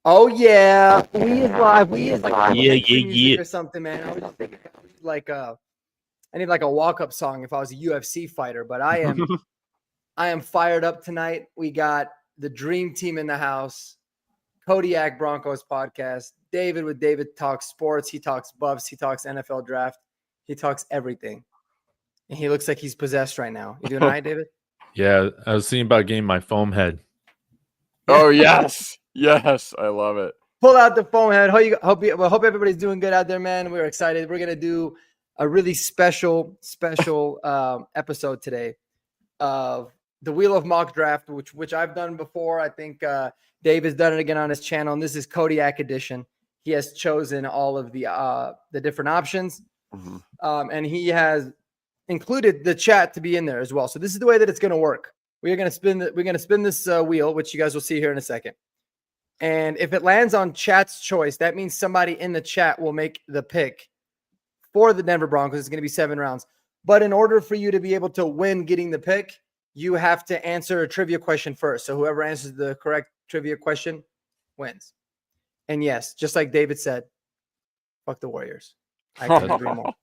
Oh yeah, we is live. We is like Yeah. or something, man. I was just thinking like I need like a walk-up song if I was a UFC fighter, but I am fired up tonight. We got the dream team in the house. Kodiak Broncos Podcast. David with David talks sports. He talks buffs. He talks NFL draft. He talks everything. And he looks like he's possessed right now. You doing all right, David? Yeah, I was thinking about getting my foam head. Oh yes, yes, I love it. Pull out the foam head. Hope everybody's doing good out there, man. We're excited. We're gonna do a really special episode today of the Wheel of Mock Draft, which I've done before. I think Dave has done it again on his channel, and this is Kodiak edition. He has chosen all of the different options, and he has included the chat to be in there as well. So this is the way that it's going to work. We're going to spin this wheel, which you guys will see here in a second. And if it lands on chat's choice, that means somebody in the chat will make the pick for the Denver Broncos. It's going to be 7 rounds. But in order for you to be able to win getting the pick, you have to answer a trivia question first. So whoever answers the correct trivia question wins. And yes, just like David said, fuck the Warriors. I couldn't agree more.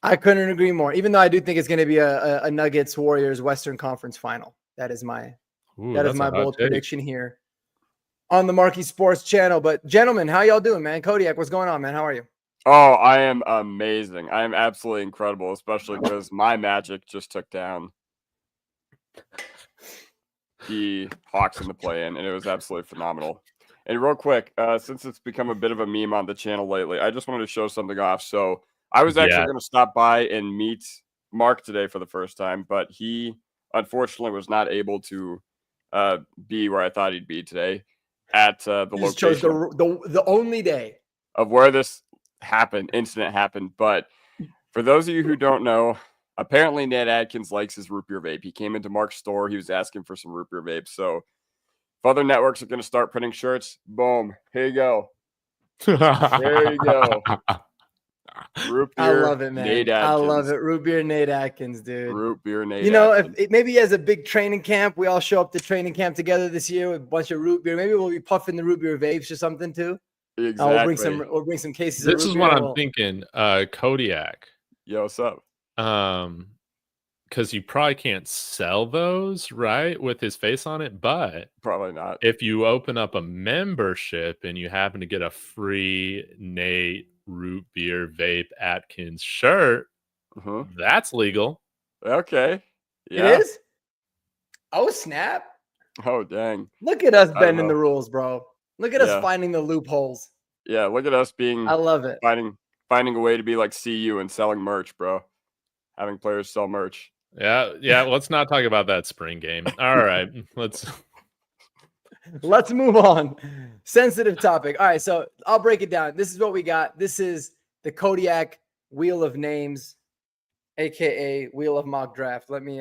I couldn't agree more. Even though I do think it's going to be a Nuggets Warriors Western Conference final. That is my bold prediction here on the Marquee Sports channel. But gentlemen, how y'all doing, man? Kodiak, what's going on, man? How are you? Oh, I am amazing. I am absolutely incredible, especially because my Magic just took down the Hawks in the play-in, and it was absolutely phenomenal. And real quick, since it's become a bit of a meme on the channel lately, I just wanted to show something off. So I was actually going to stop by and meet Mark today for the first time, but he unfortunately was not able to be where I thought he'd be today at the location. Chose the only day of where this incident happened. But for those of you who don't know, apparently Ned Adkins likes his root beer vape. He came into Mark's store. He was asking for some root beer vapes. So if other networks are going to start printing shirts, boom, here you go. There you go. Root beer. I love it, man. Nate Adkins. I love it. Root beer Nate Adkins, dude. Root beer Nate. You know, Adkins. if maybe he has a big training camp, we all show up to training camp together this year with a bunch of root beer. Maybe we'll be puffing the root beer vapes or something too. Exactly. We'll bring some cases. This of is root what beer. I'm thinking. Kodiak. Yo, what's up? Because you probably can't sell those, right, with his face on it. But probably not. If you open up a membership and you happen to get a free Nate root beer vape Atkins shirt, that's legal. Okay. Yeah. It is? Oh, snap. Oh, dang. Look at us bending the rules, bro. Look at us finding the loopholes. Yeah, look at us being I love it. Finding a way to be like CU and selling merch, bro. Having players sell merch. Yeah. Let's not talk about that spring game. All right. Let's move on. Sensitive topic. All right, so I'll break it down. This is what we got. This is the Kodiak Wheel of Names, aka Wheel of Mock Draft. Let me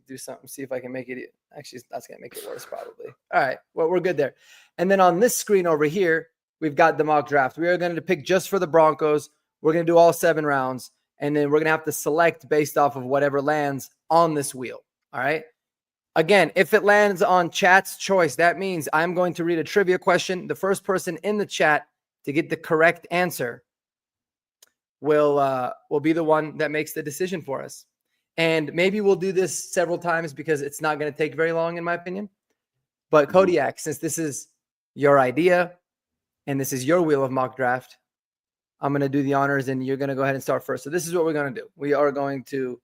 do something, see if I can make it. Actually, that's gonna make it worse, probably. All right, well, we're good there. And then on this screen over here, we've got the mock draft. We are going to pick just for the Broncos. We're going to do all 7 rounds, and then we're going to have to select based off of whatever lands on this wheel. All right. Again, if it lands on chat's choice, that means I'm going to read a trivia question. The first person in the chat to get the correct answer will be the one that makes the decision for us. And maybe we'll do this several times because it's not going to take very long, in my opinion. But Kodiak, since this is your idea and this is your wheel of mock draft, I'm going to do the honors and you're going to go ahead and start first. So this is what we're going to do. We are going to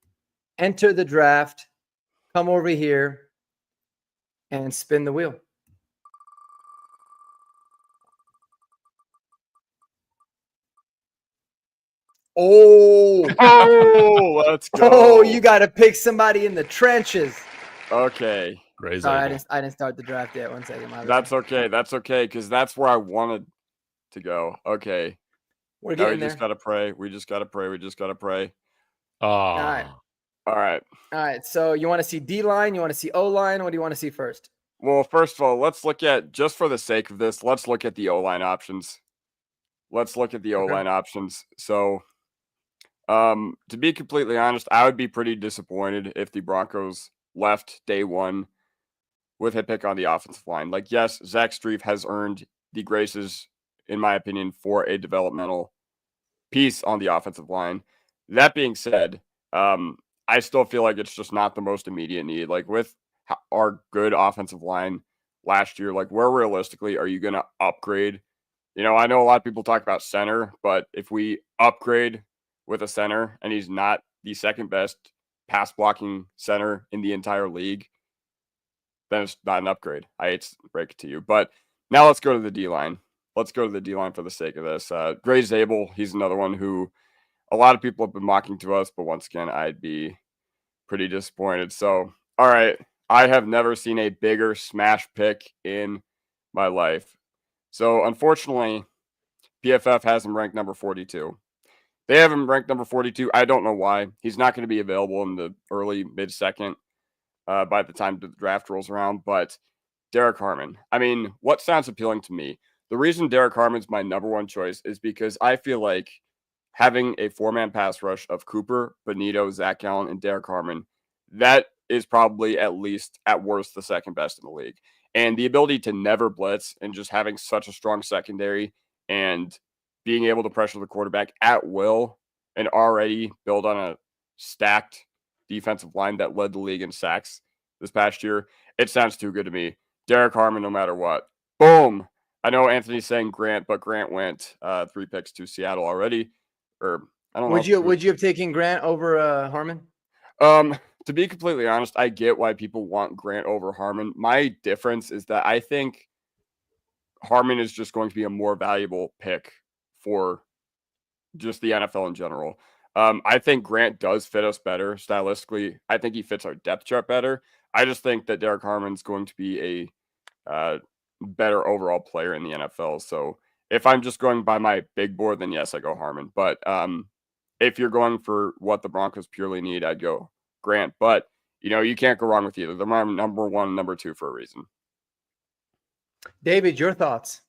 enter the draft, come over here, and spin the wheel. Oh, let's go. Oh, you got to pick somebody in the trenches. Okay. Sorry, I didn't start the draft yet. 1 second. That's okay. That's okay, because that's where I wanted to go. Okay. We're getting there. We just got to pray. We just got to pray. Oh. All right. So you want to see D-line? You want to see O-line? What do you want to see first? Well, first of all, let's look at, just for the sake of this, let's look at the O-line options. So, to be completely honest, I would be pretty disappointed if the Broncos left day one with a pick on the offensive line. Like, yes, Zach Strief has earned the graces, in my opinion, for a developmental piece on the offensive line. That being said, I still feel like it's just not the most immediate need. Like, with our good offensive line last year, like, where realistically are you going to upgrade? You know, I know a lot of people talk about center, but if we upgrade with a center and he's not the second best pass blocking center in the entire league, then it's not an upgrade. I hate to break it to you. But now let's go to the D-line. Let's go to the D-line for the sake of this. Gray Zabel, he's another one who a lot of people have been mocking to us, but once again, I'd be pretty disappointed. So, all right, I have never seen a bigger smash pick in my life. So, unfortunately, PFF has him ranked number 42. They have him ranked number 42. I don't know why. He's not going to be available in the early, mid-second by the time the draft rolls around. But Derek Harmon, I mean, what sounds appealing to me? The reason Derek Harmon's my number one choice is because I feel like having a four-man pass rush of Cooper, Benito, Zach Allen, and Derek Harmon, that is probably at least, at worst, the second best in the league. And the ability to never blitz and just having such a strong secondary and being able to pressure the quarterback at will and already build on a stacked defensive line that led the league in sacks this past year, it sounds too good to me. Derek Harmon, no matter what. Boom. I know Anthony's saying Grant, but Grant went 3 picks to Seattle already. Or I don't know. Would you have taken Grant over Harmon? To be completely honest, I get why people want Grant over Harmon. My difference is that I think Harmon is just going to be a more valuable pick for just the NFL in general. I think Grant does fit us better stylistically. I think he fits our depth chart better. I just think that Derek Harmon's going to be a better overall player in the NFL. So if I'm just going by my big board, then yes, I go Harmon. But if you're going for what the Broncos purely need, I'd go Grant. But, you know, you can't go wrong with either. They're my number one, number two for a reason. David, your thoughts?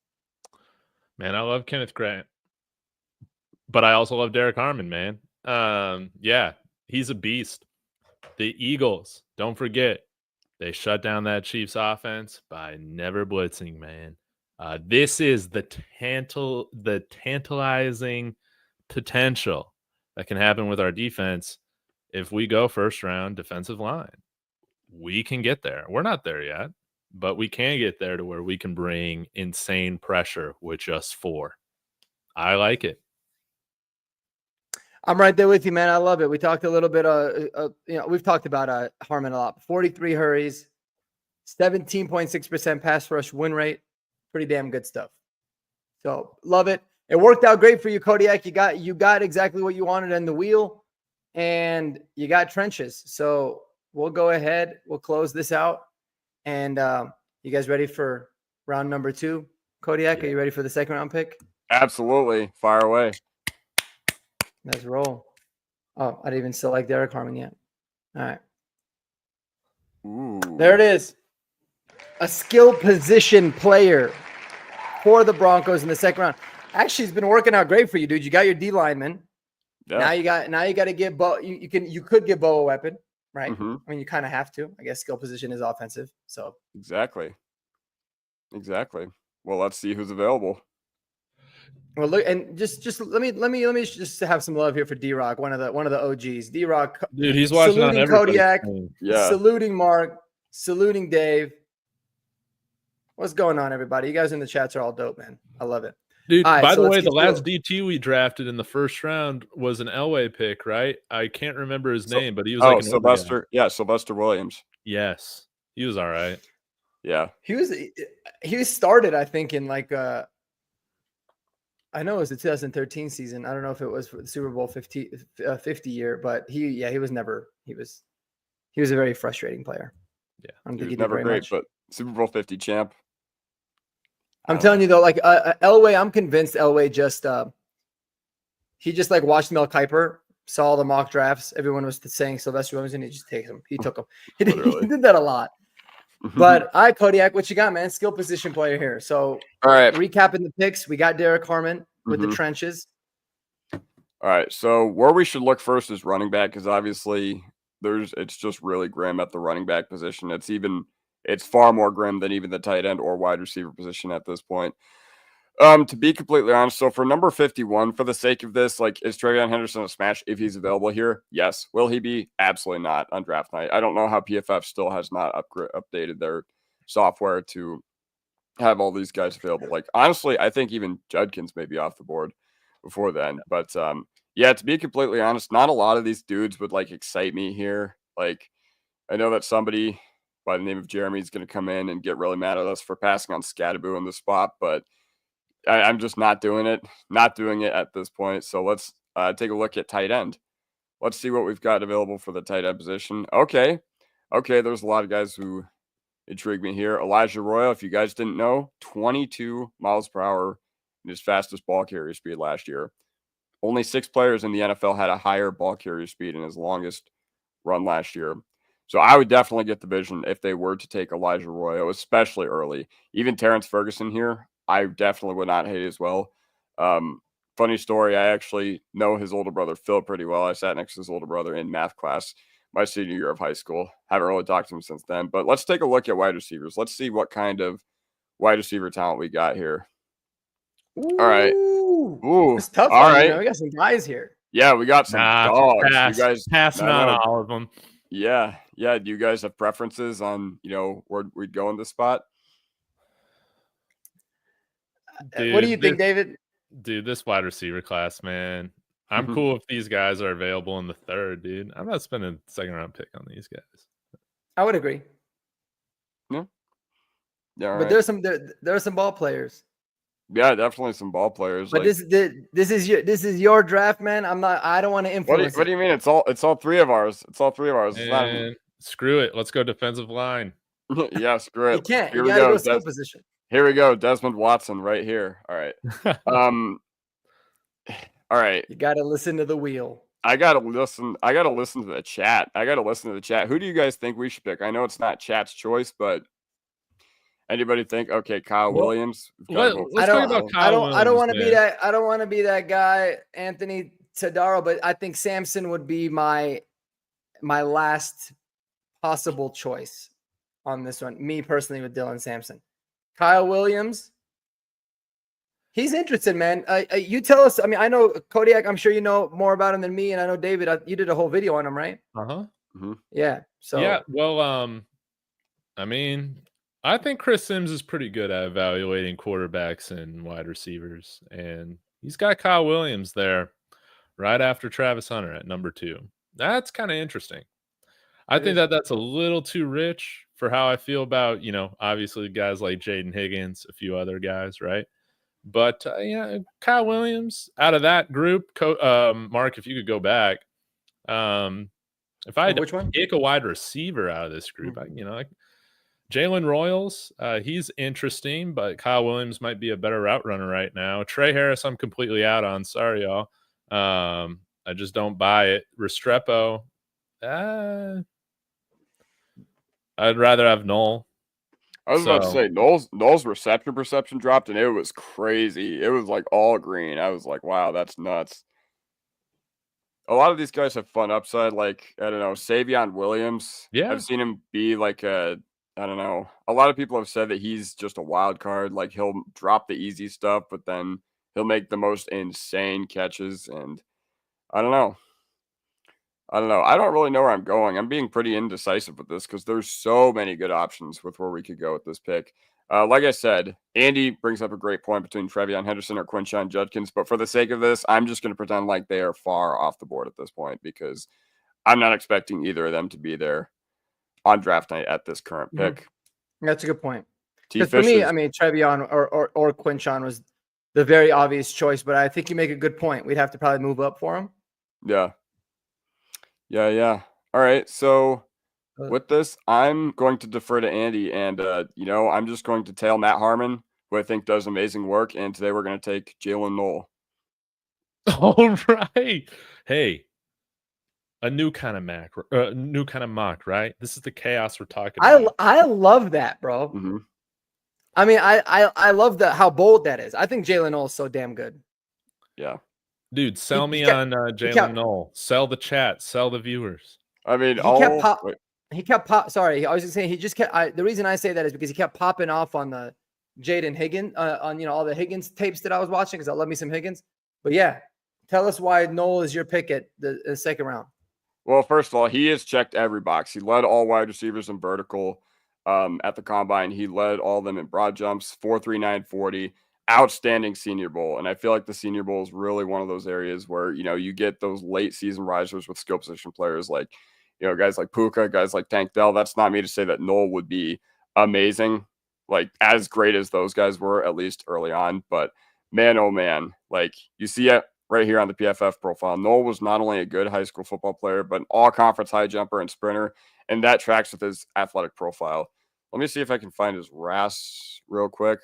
Man, I love Kenneth Grant. But I also love Derek Harmon, man. Yeah, he's a beast. The Eagles, don't forget, they shut down that Chiefs offense by never blitzing, man. This is the tantalizing potential that can happen with our defense if we go first round defensive line. We can get there. We're not there yet, but we can get there to where we can bring insane pressure with just 4. I like it. I'm right there with you, man. I love it. We talked a little bit, we've talked about Harmon a lot. 43 hurries, 17.6% pass rush win rate. Pretty damn good stuff. So love it. It worked out great for you, Kodiak. You got exactly what you wanted in the wheel, and you got trenches. So we'll go ahead. We'll close this out. And you guys ready for round number 2? Kodiak, Yeah. Are you ready for the second round pick? Absolutely. Fire away. Let's roll. Oh, I didn't even select Derek Harmon yet. All right. Ooh. There it is. A skill position player for the Broncos in the second round. Actually, it's been working out great for you, dude. You got your D lineman. Yeah. Now you got to give Bo. You could give Bo a weapon, right? Mm-hmm. I mean, you kind of have to. I guess skill position is offensive. So Exactly. Well, let's see who's available. well, look, and just let me just have some love here for D-Rock, one of the OGs. D-Rock, Dude, he's watching on saluting everybody's Kodiak, screen. Yeah. saluting Mark, saluting Dave. What's going on, everybody? You guys in the chats are all dope, man. I love it. Dude, All right, by so the let's way, get the to last it. DT we drafted in the first round was an Elway pick, right? I can't remember his name, but he was like an older guy. Sylvester. Yeah, Sylvester Williams. Yes, he was all right. Yeah. He was started, I think, in like I know it was the 2013 season. I don't know if it was for the Super Bowl 50 year, but he was a very frustrating player. Yeah, I don't He think was he did never very great, much. but Super Bowl 50 champ. I'm telling you though, like Elway, I'm convinced Elway just he just like watched Mel Kiper, saw the mock drafts. Everyone was saying Sylvester Williams, and he just takes him. He took him. He did that a lot. But Kodiak, what you got, man? Skill position player here. So all right, recapping the picks, we got Derek Harmon with the trenches. All right, so where we should look first is running back, because obviously it's just really grim at the running back position. It's even it's far more grim than even the tight end or wide receiver position at this point. To be completely honest, so for number 51, for the sake of this, like, is TreVeyon Henderson a smash if he's available here? Yes. Will he be? Absolutely not on draft night. I don't know how PFF still has not updated their software to have all these guys available. Like, honestly, I think even Judkins may be off the board before then. But yeah, to be completely honest, not a lot of these dudes would like excite me here. Like, I know that somebody by the name of Jeremy is going to come in and get really mad at us for passing on Scadaboo in the spot, but I'm just not doing it at this point. So let's take a look at tight end. Let's see what we've got available for the tight end position. Okay, there's a lot of guys who intrigue me here. Elijah Royal, if you guys didn't know, 22 miles per hour in his fastest ball carrier speed last year. Only 6 players in the NFL had a higher ball carrier speed in his longest run last year. So I would definitely get the vision if they were to take Elijah Royal, especially early. Even Terrence Ferguson here, I definitely would not hate as well. Funny story, I actually know his older brother, Phil, pretty well. I sat next to his older brother in math class my senior year of high school. Haven't really talked to him since then. But let's take a look at wide receivers. Let's see what kind of wide receiver talent we got here. Ooh, all right. Ooh, it's tough. All right. We got some guys here. Yeah, we got some dogs. You guys passing on all of them. Yeah. Do you guys have preferences on, where we'd go in this spot? Dude, what do you think, David? Dude, this wide receiver class, man. I'm cool if these guys are available in the 3rd, dude. I'm not spending a 2nd-round pick on these guys. I would agree. Yeah, but there are some ball players. Yeah, definitely some ball players. But this is your draft, man. I don't want to influence. What do you mean? It's all 3 of ours. It's all 3 of ours. And screw it. Let's go defensive line. Yeah, screw it. You can't. Here you we go. Skill position. Here we go. Desmond Watson right here. All right. All right. You got to listen to the wheel. I got to listen to the chat. Who do you guys think we should pick? I know it's not chat's choice, but anybody think, okay, Kyle Williams? Let's talk about Kyle Williams. I don't want to be that. I don't want to be that guy, Anthony Tadaro, but I think Samson would be my last possible choice on this one. Me personally with Dylan Sampson. Kyle Williams. He's interested, man. You tell us. I mean, I know Kodiak. I'm sure you know more about him than me, and I know David. You did a whole video on him, right? Yeah. So yeah. Well, I mean, I think Chris Sims is pretty good at evaluating quarterbacks and wide receivers, and he's got Kyle Williams there right after Travis Hunter at number 2. That's kind of interesting. I think that's a little too rich for how I feel about, obviously guys like Jaden Higgins, a few other guys, right? But Kyle Williams out of that group, Mark, if you could go back, if I had to pick a wide receiver out of this group, Jalen Royals, he's interesting, but Kyle Williams might be a better route runner right now. Trey Harris, I'm completely out on. Sorry, y'all. I just don't buy it. Restrepo, I'd rather have Noel. I was about to say, Noel's reception perception dropped, and it was crazy. It was like all green. I was like, wow, that's nuts. A lot of these guys have fun upside. Like, I don't know, Savion Williams. Yeah. I've seen him be like I don't know. A lot of people have said that he's just a wild card. Like, he'll drop the easy stuff, but then he'll make the most insane catches. And I don't know. I don't really know where I'm going. I'm being pretty indecisive with this because there's so many good options with where we could go with this pick. Like I said, Andy brings up a great point between TreVeyon Henderson or Quinshon Judkins. But for the sake of this, I'm just going to pretend like they are far off the board at this point because I'm not expecting either of them to be there on draft night at this current pick. That's a good point. Because for me, I mean, TreVeyon or Quinshon was the very obvious choice, but I think you make a good point. We'd have to probably move up for him. Yeah. All right. So with this, I'm going to defer to Andy, and I'm just going to tail Matt Harmon, who I think does amazing work. And today we're going to take Jalen Noel. All right. Hey, a new kind of mock, right? This is the chaos we're talking about. I love that, bro. Mm-hmm. I mean, I love how bold that is. I think Jalen Noel is so damn good. Yeah. Dude, sell me on Jalen Noel. Sell the chat. Sell the viewers. I mean, he kept Sorry, I was just saying he just kept. The reason I say that is because he kept popping off on the Jaden Higgins on all the Higgins tapes that I was watching because I love me some Higgins. But yeah, tell us why Noel is your pick at the second round. Well, first of all, he has checked every box. He led all wide receivers in vertical at the combine. He led all of them in broad jumps, 4.39 40. Outstanding Senior Bowl. And I feel like the Senior Bowl is really one of those areas where, you get those late season risers with skill position players like, guys like Puka, guys like Tank Dell. That's not me to say that Noel would be amazing, like as great as those guys were, at least early on. But man, oh man, like you see it right here on the PFF profile. Noel was not only a good high school football player, but an all-conference high jumper and sprinter, and that tracks with his athletic profile. Let me see if I can find his RAS real quick.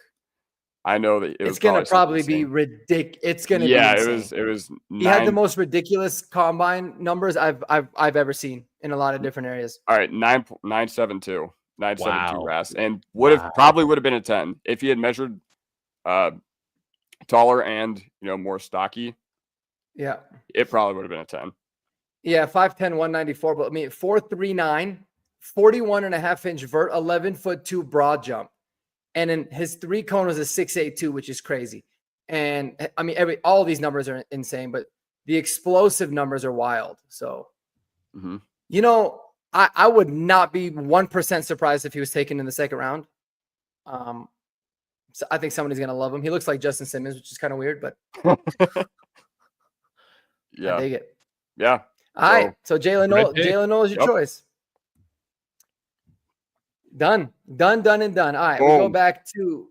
I know that it's going to probably be ridiculous. It's going to be insane. It was. He had the most ridiculous combine numbers I've ever seen in a lot of different areas. All right, 9.72 RAS, and probably would have been a 10 if he had measured taller and more stocky. Yeah, it probably would have been a 10. Yeah, 5'10", 194, but I mean 4.39, 41.5-inch vert, 11'2" broad jump. And then his 3-cone was a 6.82, which is crazy. And I mean, all these numbers are insane, but the explosive numbers are wild. So, I would not be 1% surprised if he was taken in the second round. So I think somebody's going to love him. He looks like Justin Simmons, which is kind of weird, but yeah, I dig it. Yeah. All right. So Jalen Noel is your choice. Done. All right. Boom. We go back to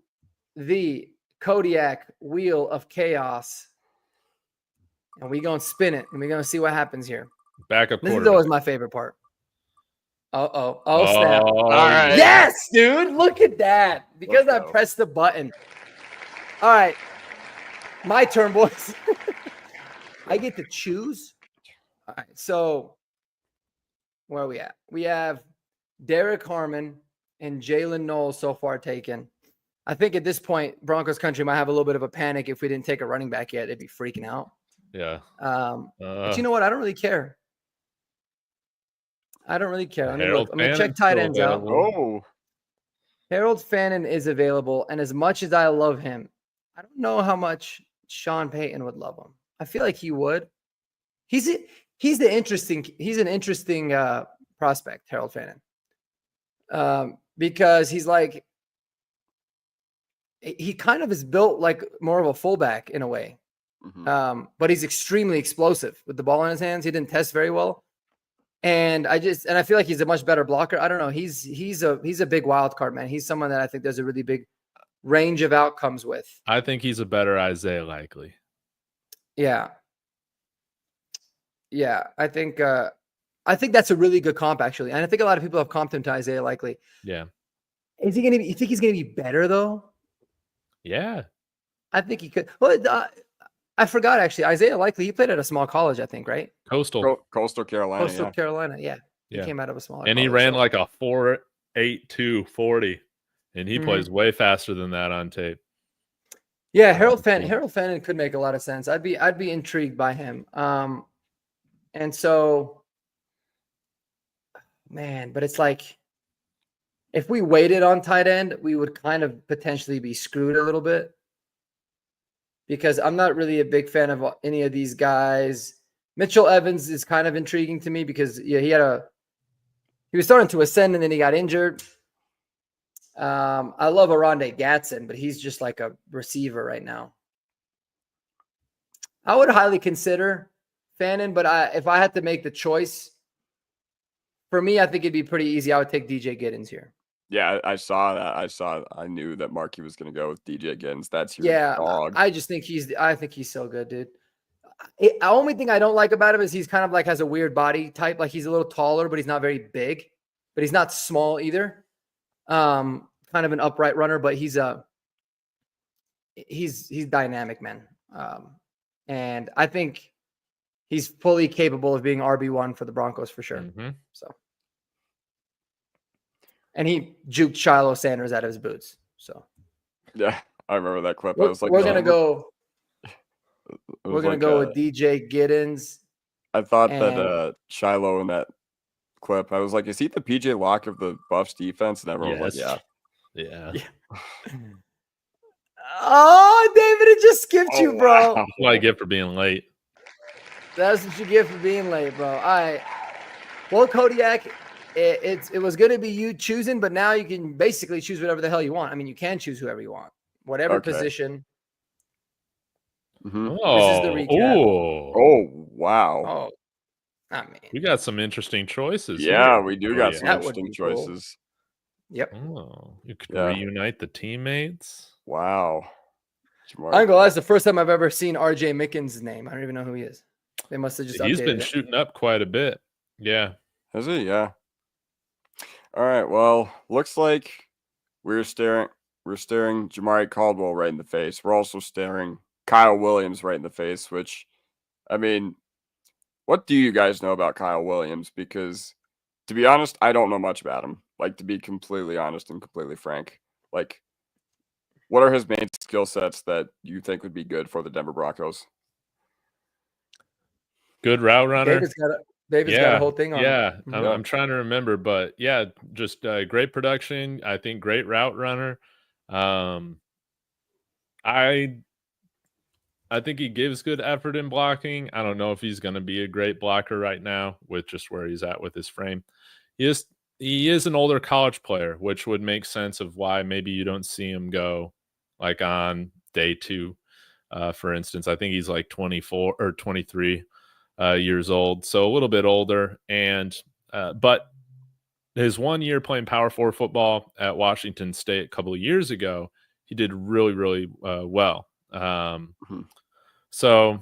the Kodiak Wheel of Chaos. And we're going to spin it. And we're going to see what happens here. Backup This is always my favorite part. Oh, snap. All right. Yes, dude. Look at that. Because I pressed the button. All right. My turn, boys. I get to choose. All right. So where are we at? We have Derek Harmon and Jalen Noel so far taken. I think at this point, Broncos country might have a little bit of a panic if we didn't take a running back yet. They'd be freaking out. Yeah. But you know what? I don't really care. Let me check tight ends out. Oh. Harold Fannin is available. And as much as I love him, I don't know how much Sean Payton would love him. I feel like he would. He's an interesting prospect, Harold Fannin. Because he's like, he kind of is built like more of a fullback in a way. But he's extremely explosive with the ball in his hands. He didn't test very well. And I feel like he's a much better blocker. I don't know. He's a big wild card, man. He's someone that I think there's a really big range of outcomes with. I think he's a better Isaiah Likely. Yeah. I think that's a really good comp, actually. And I think a lot of people have comped him to Isaiah Likely. Yeah. You think he's gonna be better though? Yeah. I think he could. Well, I forgot actually. Isaiah Likely, he played at a small college, I think, right? Coastal Carolina. Carolina, yeah. He came out of a small college. And he ran like a 4.82 40. And he plays way faster than that on tape. Yeah, Harold Fannin could make a lot of sense. I'd be intrigued by him. And so, man, but it's like, if we waited on tight end, we would kind of potentially be screwed a little bit. Because I'm not really a big fan of any of these guys. Mitchell Evans is kind of intriguing to me because he was starting to ascend and then he got injured. I love Aronde Gatson, but he's just like a receiver right now. I would highly consider Fannin, but if I had to make the choice, for me, I think it'd be pretty easy. I would take DJ Giddens here. Yeah, I saw that. I knew that Markey was going to go with DJ Giddens. That's your dog. I just think I think he's so good, dude. The only thing I don't like about him is he's kind of like has a weird body type. Like he's a little taller, but he's not very big. But he's not small either. Kind of an upright runner, but he's dynamic, man. And I think he's fully capable of being RB1 for the Broncos for sure. So. And he juked Shiloh Sanders out of his boots. So, yeah, I remember that clip. We're gonna go with DJ Giddens. I thought that Shiloh in that clip. I was like, is he the PJ Locke of the Buffs defense? And everyone was like, yeah. Oh, David, it just skipped you, bro. Wow. That's what I get for being late. That's what you get for being late, bro. All right. Well, Kodiak, it was going to be you choosing, but now you can basically choose whatever the hell you want. I mean, you can choose whoever you want, whatever position. Mm-hmm. Oh, this is the recap. Oh, wow. Oh, I mean, we got some interesting choices. Yeah, here. we do got some That interesting would be cool. choices. Yep. Oh, you could reunite the teammates. Wow. I'm gonna lie, that's the first time I've ever seen RJ Mickens' name. I don't even know who he is. They must have just He's updated been it. shooting up quite a bit. Yeah. Has he? Yeah. All right. Well, looks like we're staring Jamari Caldwell right in the face. We're also staring Kyle Williams right in the face, which, I mean, what do you guys know about Kyle Williams? Because, to be honest, I don't know much about him. Like, to be completely honest and completely frank. Like, what are his main skill sets that you think would be good for the Denver Broncos? Good route runner. David's got a whole thing on. Yeah, I'm trying to remember, but yeah, just great production. I think great route runner. I think he gives good effort in blocking. I don't know if he's going to be a great blocker right now with just where he's at with his frame. He is an older college player, which would make sense of why maybe you don't see him go like on day 2. For instance, I think he's like 24 or 23 years old, so a little bit older. And but his 1 year playing Power 4 football at Washington State a couple of years ago, he did really, really well. So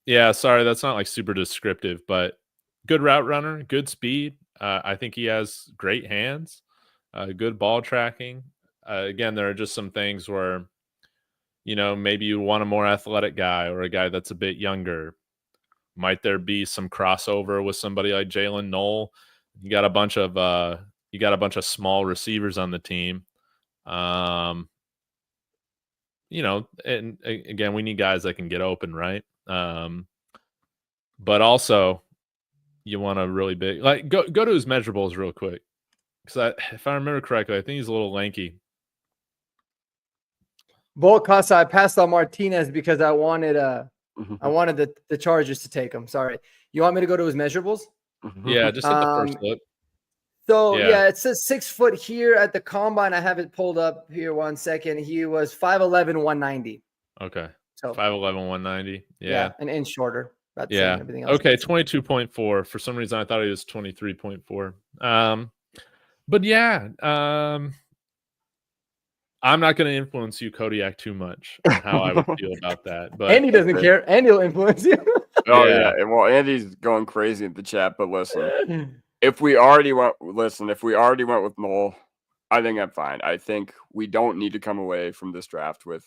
yeah, sorry, that's not like super descriptive, but good route runner, good speed. I think he has great hands, good ball tracking. Again, there are just some things where, you know, maybe you want a more athletic guy or a guy that's a bit younger. Might there be some crossover with somebody like Jalen Knoll? You got a bunch of small receivers on the team. You know, and again, we need guys that can get open, right? But also, you want a really big, like, go to his measurables real quick, because if I remember correctly, I think he's a little lanky. Bolt Casa, I passed on Martinez because I wanted the Chargers to take him. Sorry. You want me to go to his measurables? Yeah, just at the first look. So yeah, it says 6 foot here at the combine. I have it pulled up here 1 second. He was 5'11", 190. Okay. So 5'11", 190. Yeah, an inch shorter. That's everything else. Okay, 22.4. For some reason, I thought he was 23.4. But yeah, I'm not going to influence you, Kodiak, too much on how I would feel about that. But Andy doesn't care. Andy will influence you. Oh yeah. Well, Andy's going crazy in the chat, but listen. If we already went with Knoll, I think I'm fine. I think we don't need to come away from this draft with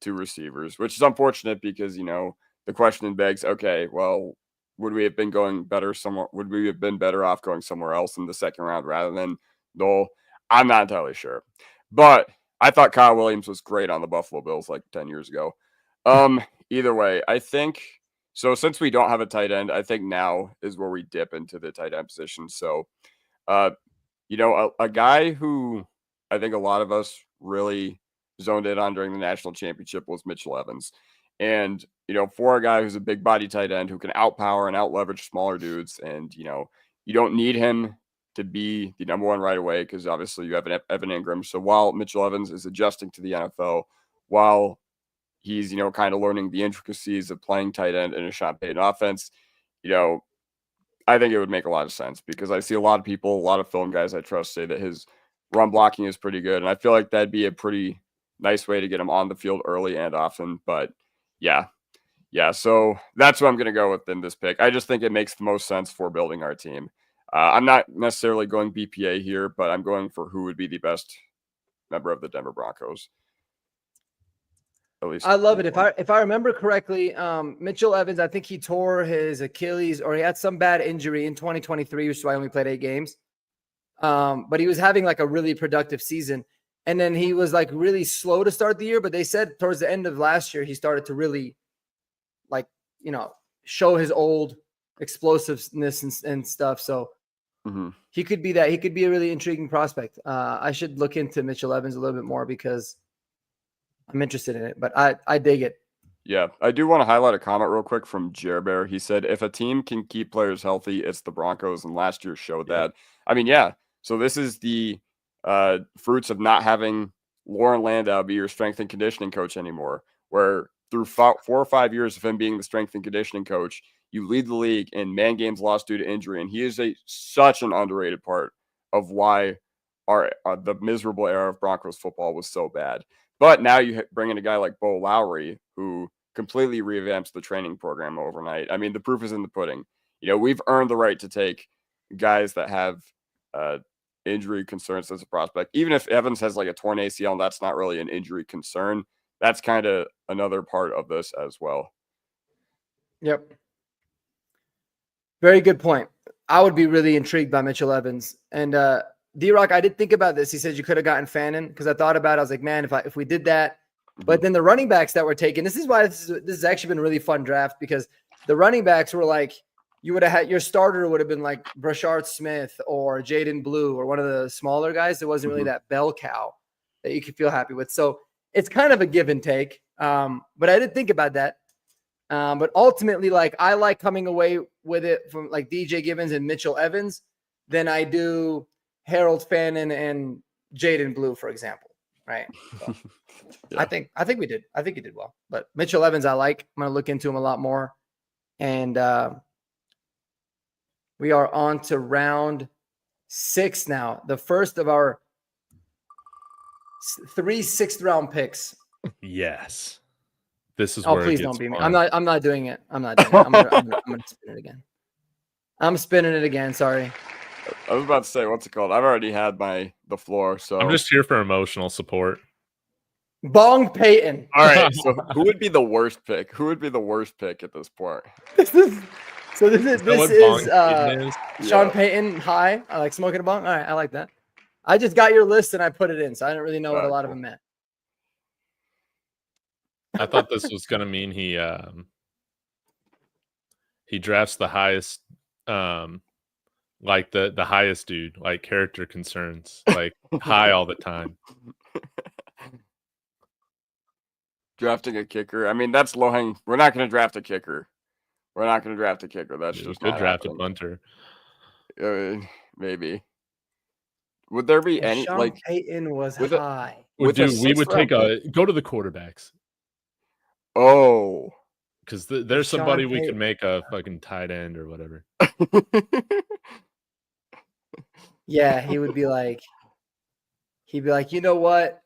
2 receivers, which is unfortunate because, you know, the question begs, okay, well, would we have been would we have been better off going somewhere else in the second round rather than Knoll? I'm not entirely sure. But I thought Kyle Williams was great on the Buffalo Bills like 10 years ago. Either way, I think so. Since we don't have a tight end, I think now is where we dip into the tight end position. So, you know, a guy who I think a lot of us really zoned in on during the national championship was Mitchell Evans. And, you know, for a guy who's a big body tight end who can outpower and outleverage smaller dudes, and, you know, you don't need him to be the number one right away because obviously you have an Evan Ingram. So while Mitchell Evans is adjusting to the NFL, while he's, you know, kind of learning the intricacies of playing tight end in a Sean Payton offense, you know, I think it would make a lot of sense because I see a lot of people, a lot of film guys I trust say that his run blocking is pretty good. And I feel like that'd be a pretty nice way to get him on the field early and often. But yeah. So that's what I'm going to go with in this pick. I just think it makes the most sense for building our team. I'm not necessarily going BPA here, but I'm going for who would be the best member of the Denver Broncos. At least I love it. If I remember correctly, Mitchell Evans, I think he tore his Achilles or he had some bad injury in 2023, which is why he only played 8 games. But he was having like a really productive season. And then he was like really slow to start the year, but they said towards the end of last year, he started to really like, you know, show his old explosiveness and stuff. So he could be that. He could be a really intriguing prospect. I should look into Mitchell Evans a little bit more because I'm interested in it, but I dig it. Yeah, I do want to highlight a comment real quick from Jerbear. He said, if a team can keep players healthy, it's the Broncos, and last year showed that. I mean, yeah, so this is the fruits of not having Lauren Landau be your strength and conditioning coach anymore, where through 4 or 5 years of him being the strength and conditioning coach, you lead the league in man games lost due to injury, and he is such an underrated part of why the miserable era of Broncos football was so bad. But now you bring in a guy like Bo Lowry, who completely revamps the training program overnight. I mean, the proof is in the pudding. We've earned the right to take guys that have injury concerns as a prospect. Even if Evans has like a torn ACL, and that's not really an injury concern, that's kind of another part of this as well. Yep. Very good point. I would be really intrigued by Mitchell Evans. And D-Rock, I did think about this. He said you could have gotten Fannin, because I thought about it. I was like, man, if we did that. But then the running backs that were taken, this is why this has actually been a really fun draft, because the running backs were like, you would have had, your starter would have been like Brashard Smith or Jaden Blue or one of the smaller guys. It wasn't really that bell cow that you could feel happy with. So it's kind of a give and take. But I did think about that. But ultimately, like, I like coming away with it from like DJ Gibbons and Mitchell Evans than I do Harold Fannin and Jaden Blue, for example. Right. So I think we did. I think he did well. But Mitchell Evans, I like. I'm going to look into him a lot more. And we are on to round 6 now. The first of our 3 6th-round picks. Yes. This is where please don't be me. I'm not doing it. I'm not doing it. I'm gonna spin it again. I'm spinning it again. Sorry. I was about to say, what's it called? I've already had the floor, so I'm just here for emotional support. Bong Payton. All right. So who would be the worst pick? Who would be the worst pick at this point? This is Sean Payton high. I like smoking a bong. All right, I like that. I just got your list and I put it in, so I didn't really know what a lot of them meant. I thought this was gonna mean he drafts the highest, like the highest dude, like character concerns, like high all the time. Drafting a kicker. I mean, that's low hanging. We're not going to draft a kicker. That's just good. Draft a punter. Maybe. Would there be any Sean like Payton was high? We would go to the quarterbacks. Oh, because there's somebody we could make a fucking tight end or whatever. Yeah, he'd be like, you know what?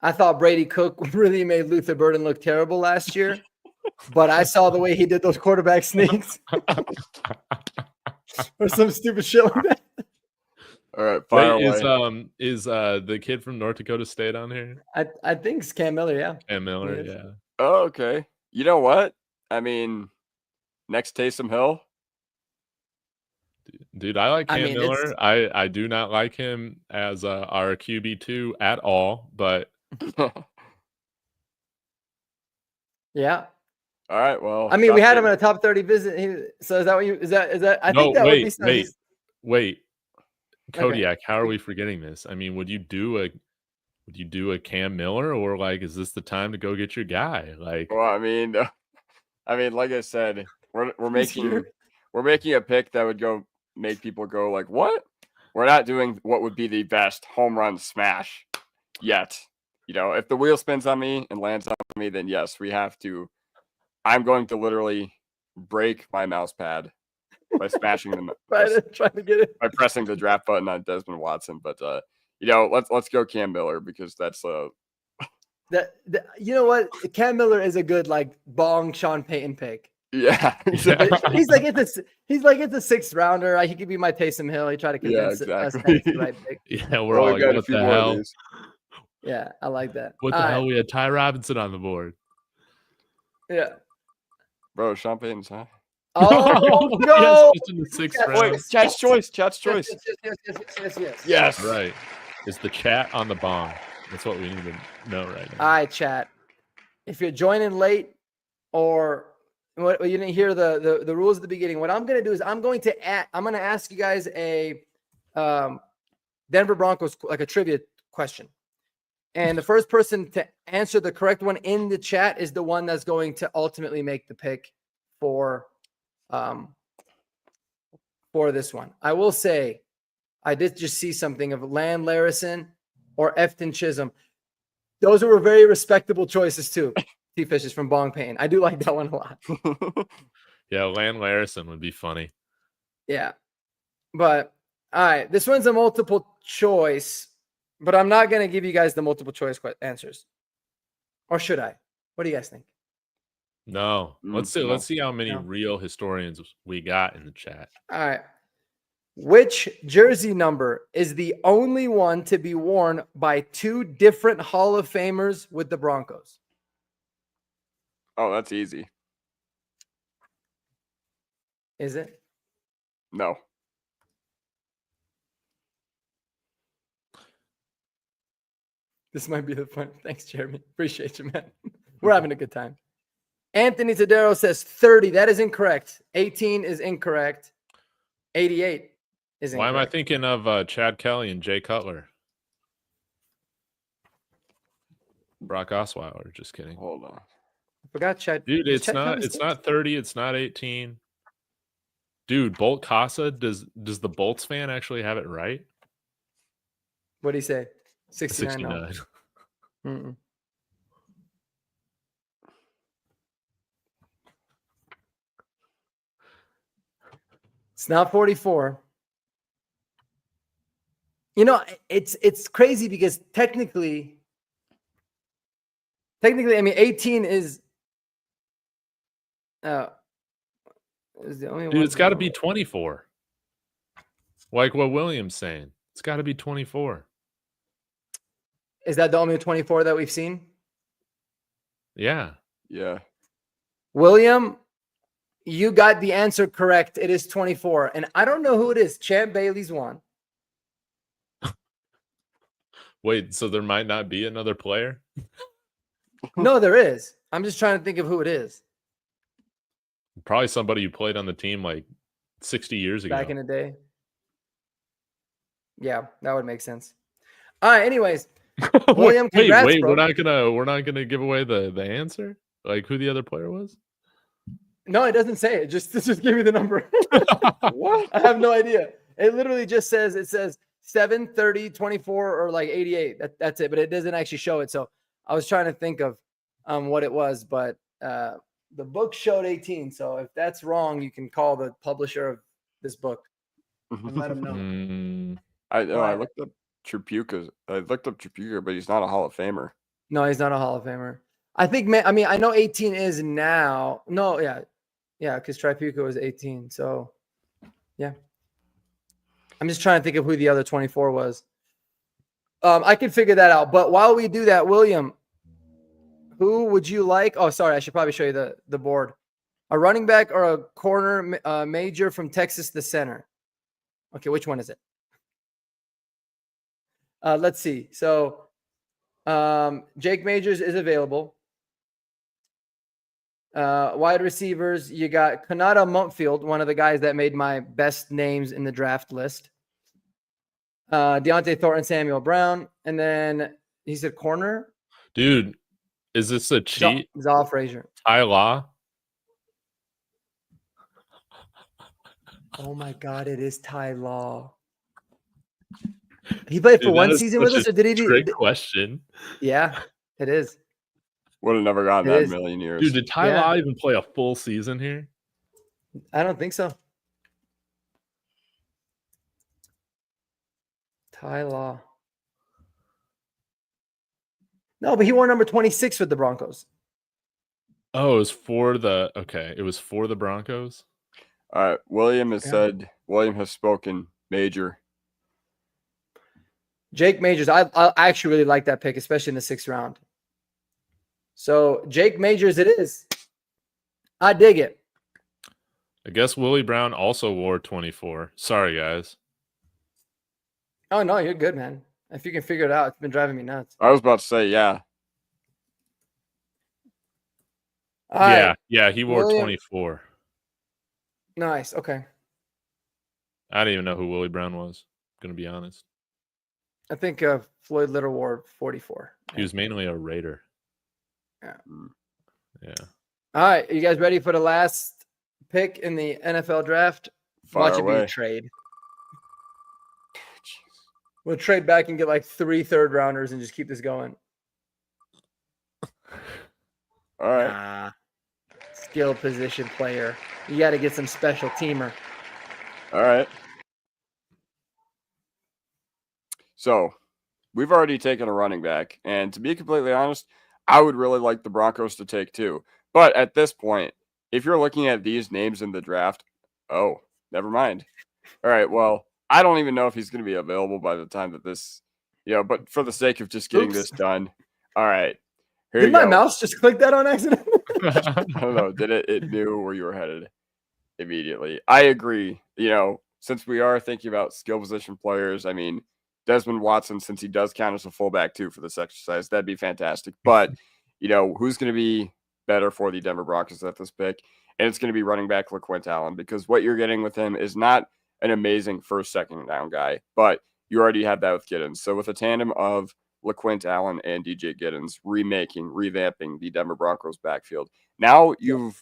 I thought Brady Cook really made Luther Burden look terrible last year, but I saw the way he did those quarterback sneaks or some stupid shit like that. All right, fire away. Is the kid from North Dakota State on here? I think it's Cam Miller, yeah. Cam Miller, yeah. Oh, okay. You know what? I mean, next Taysom Hill. Dude, I like Cam Miller. I do not like him as our QB2 at all, but yeah. All right. Well, I mean, we had him in a top 30 visit. So is that what you? Is that? I think that would be wait. Kodiak, How are we forgetting this? I mean, would you do a Cam Miller, or like, is this the time to go get your guy? Like, well, I mean, like I said, we're making a pick that would make people go like, what? We're not doing what would be the best home run smash yet. If the wheel spins on me and lands on me, then yes, we have to. I'm going to literally break my mouse pad by smashing them. trying to get it by pressing the draft button on Desmond Watson. But let's go Cam Miller, because that's you know what? Cam Miller is a good like bong Sean Payton pick. Yeah. he's like it's a 6th rounder. He could be my Taysom Hill. He tried to convince us that he's the right pick. Yeah, we're all like, what the hell? Yeah, I like that. What the hell? We had Ty Robinson on the board. Yeah. Bro, Sean Payton's high. Oh, no. Yes, in the 6th round. Wait, Chat's choice. Yes. Right. Is the chat on the bong? That's what we need to know right now. All right, chat. If you're joining late or what you didn't hear the rules at the beginning. What I'm going to do is I'm going to ask you guys a Denver Broncos, like a trivia question. And the first person to answer the correct one in the chat is the one that's going to ultimately make the pick for this one. I will say, I did just see something of Land Larison or Efton Chisholm. Those were very respectable choices too. T-Fishes from Bong Payne. I do like that one a lot. Yeah, Land Larison would be funny. Yeah. But, all right. This one's a multiple choice, but I'm not going to give you guys the multiple choice answers. Or should I? What do you guys think? No. Let's see how many No. real historians we got in the chat. All right. Which jersey number is the only one to be worn by two different Hall of Famers with the Broncos? Oh, that's easy. Is it? No. This might be the fun. Thanks, Jeremy. Appreciate you, man. We're having a good time. Anthony Tadero says 30. That is incorrect. 18 is incorrect. 88 is incorrect. Why am I thinking of Chad Kelly and Jay Cutler? Brock Osweiler. Just kidding. Hold on. I forgot Chad. Dude, it's Chad not 30, it's not 18. Dude, Bolt Casa, does the Bolts fan actually have it right? What do you say? 69. 69. No. Mm-mm. It's not 44. You know, it's crazy because technically, I mean, 18 is the only one. Dude, it's got to be 24. Like what William's saying. It's got to be 24. Is that the only 24 that we've seen? Yeah. Yeah. William, you got the answer correct. It is 24. And I don't know who it is. Champ Bailey's one. Wait, so there might not be another player? No, there is. I'm just trying to think of who it is. Probably somebody who played on the team like 60 years ago. Back in the day. Yeah, that would make sense. All right, anyways. William, congrats, wait, bro. we're not gonna give away the answer? Like who the other player was? No, it doesn't say it. Just give me the number. What? I have no idea. It literally just says 7, 30, 24, or like 88. That's it. But it doesn't actually show it. So I was trying to think of what it was, but the book showed 18. So if that's wrong, you can call the publisher of this book and let them know. I looked up Tripucka. But he's not a Hall of Famer. No, he's not a Hall of Famer. I think. I mean, I know 18 is now. No, yeah, because Tripucka was 18. So, yeah. I'm just trying to think of who the other 24 was. I can figure that out. But while we do that, William, who would you like? Oh, sorry, I should probably show you the board. A running back or a corner major from Texas, the center. Okay, which one is it? Let's see. So, Jake Majors is available. Wide receivers, you got Kanata Muntfield, one of the guys that made my best names in the draft list. Deontay Thornton, Samuel Brown, and then he said corner. Dude, is this a cheat? Zal Frazier. Ty Law? Oh my God, it is Ty Law. He played for one season with us, or did he? Great question. Yeah, it is. Would have never gotten that in a million years. Dude, did Ty Law even play a full season here? I don't think so. Ty Law. No, but he wore number 26 with the Broncos. Oh, it was for the Broncos. All right. William has spoken. Major. Jake Majors. I actually really like that pick, especially in the 6th round. So Jake Majors it is. I dig it. I guess Willie Brown also wore 24. Sorry, guys. Oh, no, you're good, man. If you can figure it out, it's been driving me nuts. I was about to say, yeah. All right. Yeah, he wore William. 24. Nice. Okay. I didn't even know who Willie Brown was, going to be honest. I think Floyd Little wore 44. He was mainly a Raider. Yeah. Yeah. All right. Are you guys ready for the last pick in the NFL draft? Watch it be a trade. We'll trade back and get like 3 third-rounders and just keep this going. All right. Skill position player. You got to get some special teamer. All right. So we've already taken a running back. And to be completely honest, I would really like the Broncos to take 2. But at this point, if you're looking at these names in the draft, oh, never mind. All right. Well, I don't even know if he's going to be available by the time that this, but for the sake of just getting this done. All right. Did my mouse just click that on accident? I don't know. Did it? It knew where you were headed immediately. I agree. Since we are thinking about skill position players, I mean, Desmond Watson, since he does count as a fullback too for this exercise, that'd be fantastic. But, who's going to be better for the Denver Broncos at this pick? And it's going to be running back LaQuint Allen, because what you're getting with him is not an amazing first, second down guy, but you already had that with Giddens. So with a tandem of LaQuint Allen and DJ Giddens revamping the Denver Broncos backfield, now you've,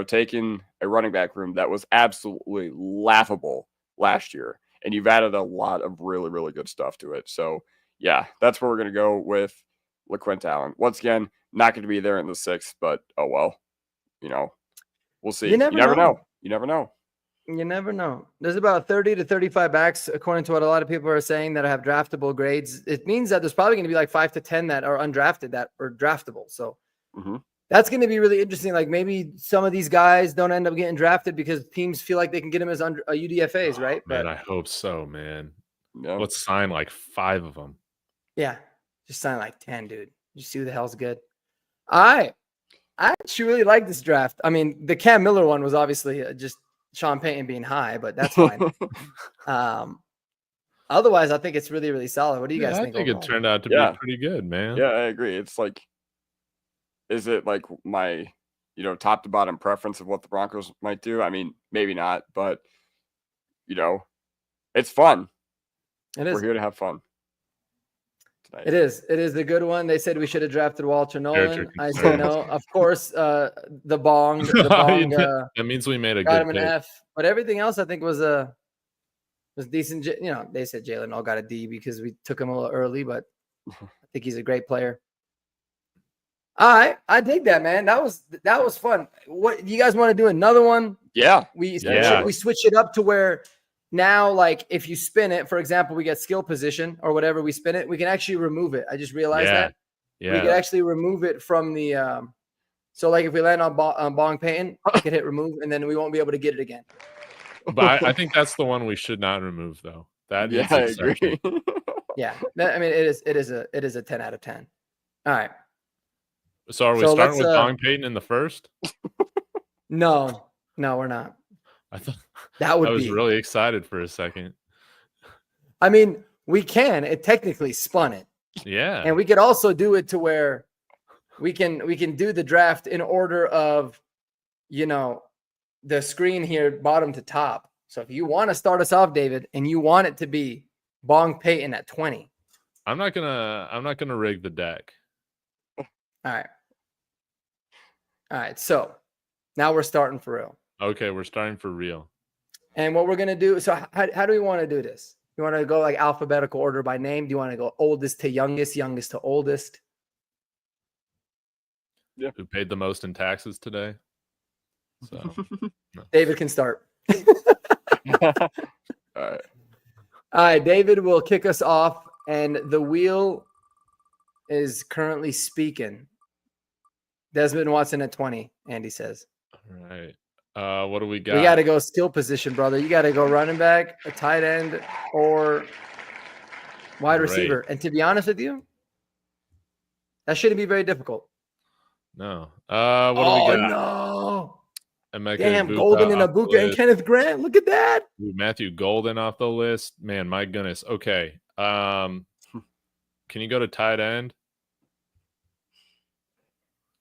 taken a running back room that was absolutely laughable last year, and you've added a lot of really, really good stuff to it. So, yeah, that's where we're going to go with LaQuint Allen. Once again, not going to be there in the 6th, but oh well. We'll see. You never know. You never know. You never know. There's about 30 to 35 backs, according to what a lot of people are saying, that have draftable grades. It means that there's probably going to be like 5 to 10 that are undrafted that are draftable. So that's going to be really interesting. Like maybe some of these guys don't end up getting drafted because teams feel like they can get them as UDFAs, right? Man, I hope so, man. Yeah. Let's sign like 5 of them. Yeah. Just sign like 10, dude. You see who the hell's good. All right. I actually really like this draft. I mean, the Cam Miller one was obviously just Sean Payton being high, but that's fine. Otherwise, I think it's really, really solid. What do you guys think? I think it turned out to be pretty good, man. Yeah, I agree. It's like, is it like my, top to bottom preference of what the Broncos might do? I mean, maybe not, but, it's fun. It is. We're here to have fun tonight. It is. It is a good one. They said we should have drafted Walter Nolan. I say no. Of course, the bong. That means we made a got good him an pick. F. But everything else, I think, was decent. They said Jalen all got a D because we took him a little early, but I think he's a great player. All right, I dig that, man. That was fun. What you guys want to do? Another one? Yeah. We switch it up to where now, like, if you spin it, for example, we get skill position or whatever, we spin it, we can actually remove it. I just realized that. Yeah. We can actually remove it from the so like if we land on Bong Payton, we can hit remove and then we won't be able to get it again. But I think that's the one we should not remove, though. That is I agree. Yeah. It is a 10 out of 10. All right. So are we starting with Bong Payton in the first? No, we're not. I thought I was really excited for a second. I mean, we can. It technically spun it. Yeah. And we could also do it to where we can do the draft in order of, the screen here, bottom to top. So if you want to start us off, David, and you want it to be Bong Payton at 20. I'm not gonna rig the deck. All right. So now we're starting for real. Okay, we're starting for real. And what we're going to do, so how do we want to do this? You want to go like alphabetical order by name? Do you want to go oldest to youngest, youngest to oldest? Yeah. Who paid the most in taxes today? So no. David can start. All right. David will kick us off, and the wheel is currently speaking. Desmond Watson at 20, Andy says. All right. What do we got? We got to go skill position, brother. You got to go running back, a tight end, or wide receiver. And to be honest with you, that shouldn't be very difficult. No. What do we got? No. Emeka Damn, Egbuka Golden and Abuka and Kenneth Grant. Look at that. Ooh, Matthew Golden off the list. Man, my goodness. Okay. Can you go to tight end?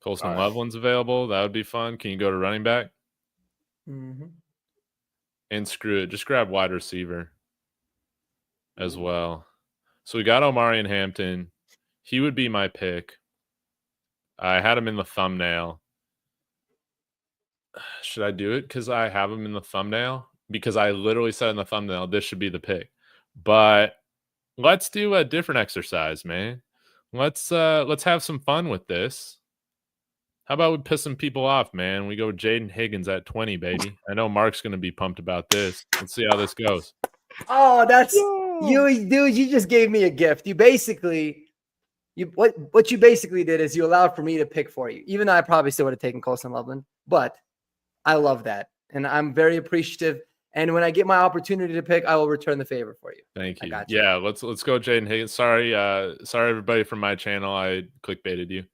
Colson Loveland's available. That would be fun. Can you go to running back? Mm-hmm. And screw it. Just grab wide receiver as well. So we got Omarion Hampton. He would be my pick. I had him in the thumbnail. Should I do it because I have him in the thumbnail? Because I literally said in the thumbnail, this should be the pick. But let's do a different exercise, man. Let's have some fun with this. How about we piss some people off, man? We go with Jaden Higgins at 20, baby. I know Mark's going to be pumped about this. Let's see how this goes. Oh, that's you, dude. You just gave me a gift. What you basically did is you allowed for me to pick for you, even though I probably still would have taken Colson Loveland. But I love that, and I'm very appreciative. And when I get my opportunity to pick, I will return the favor for you. Thank you. Yeah, let's go, Jaden Higgins. Sorry, everybody from my channel. I clickbaited you.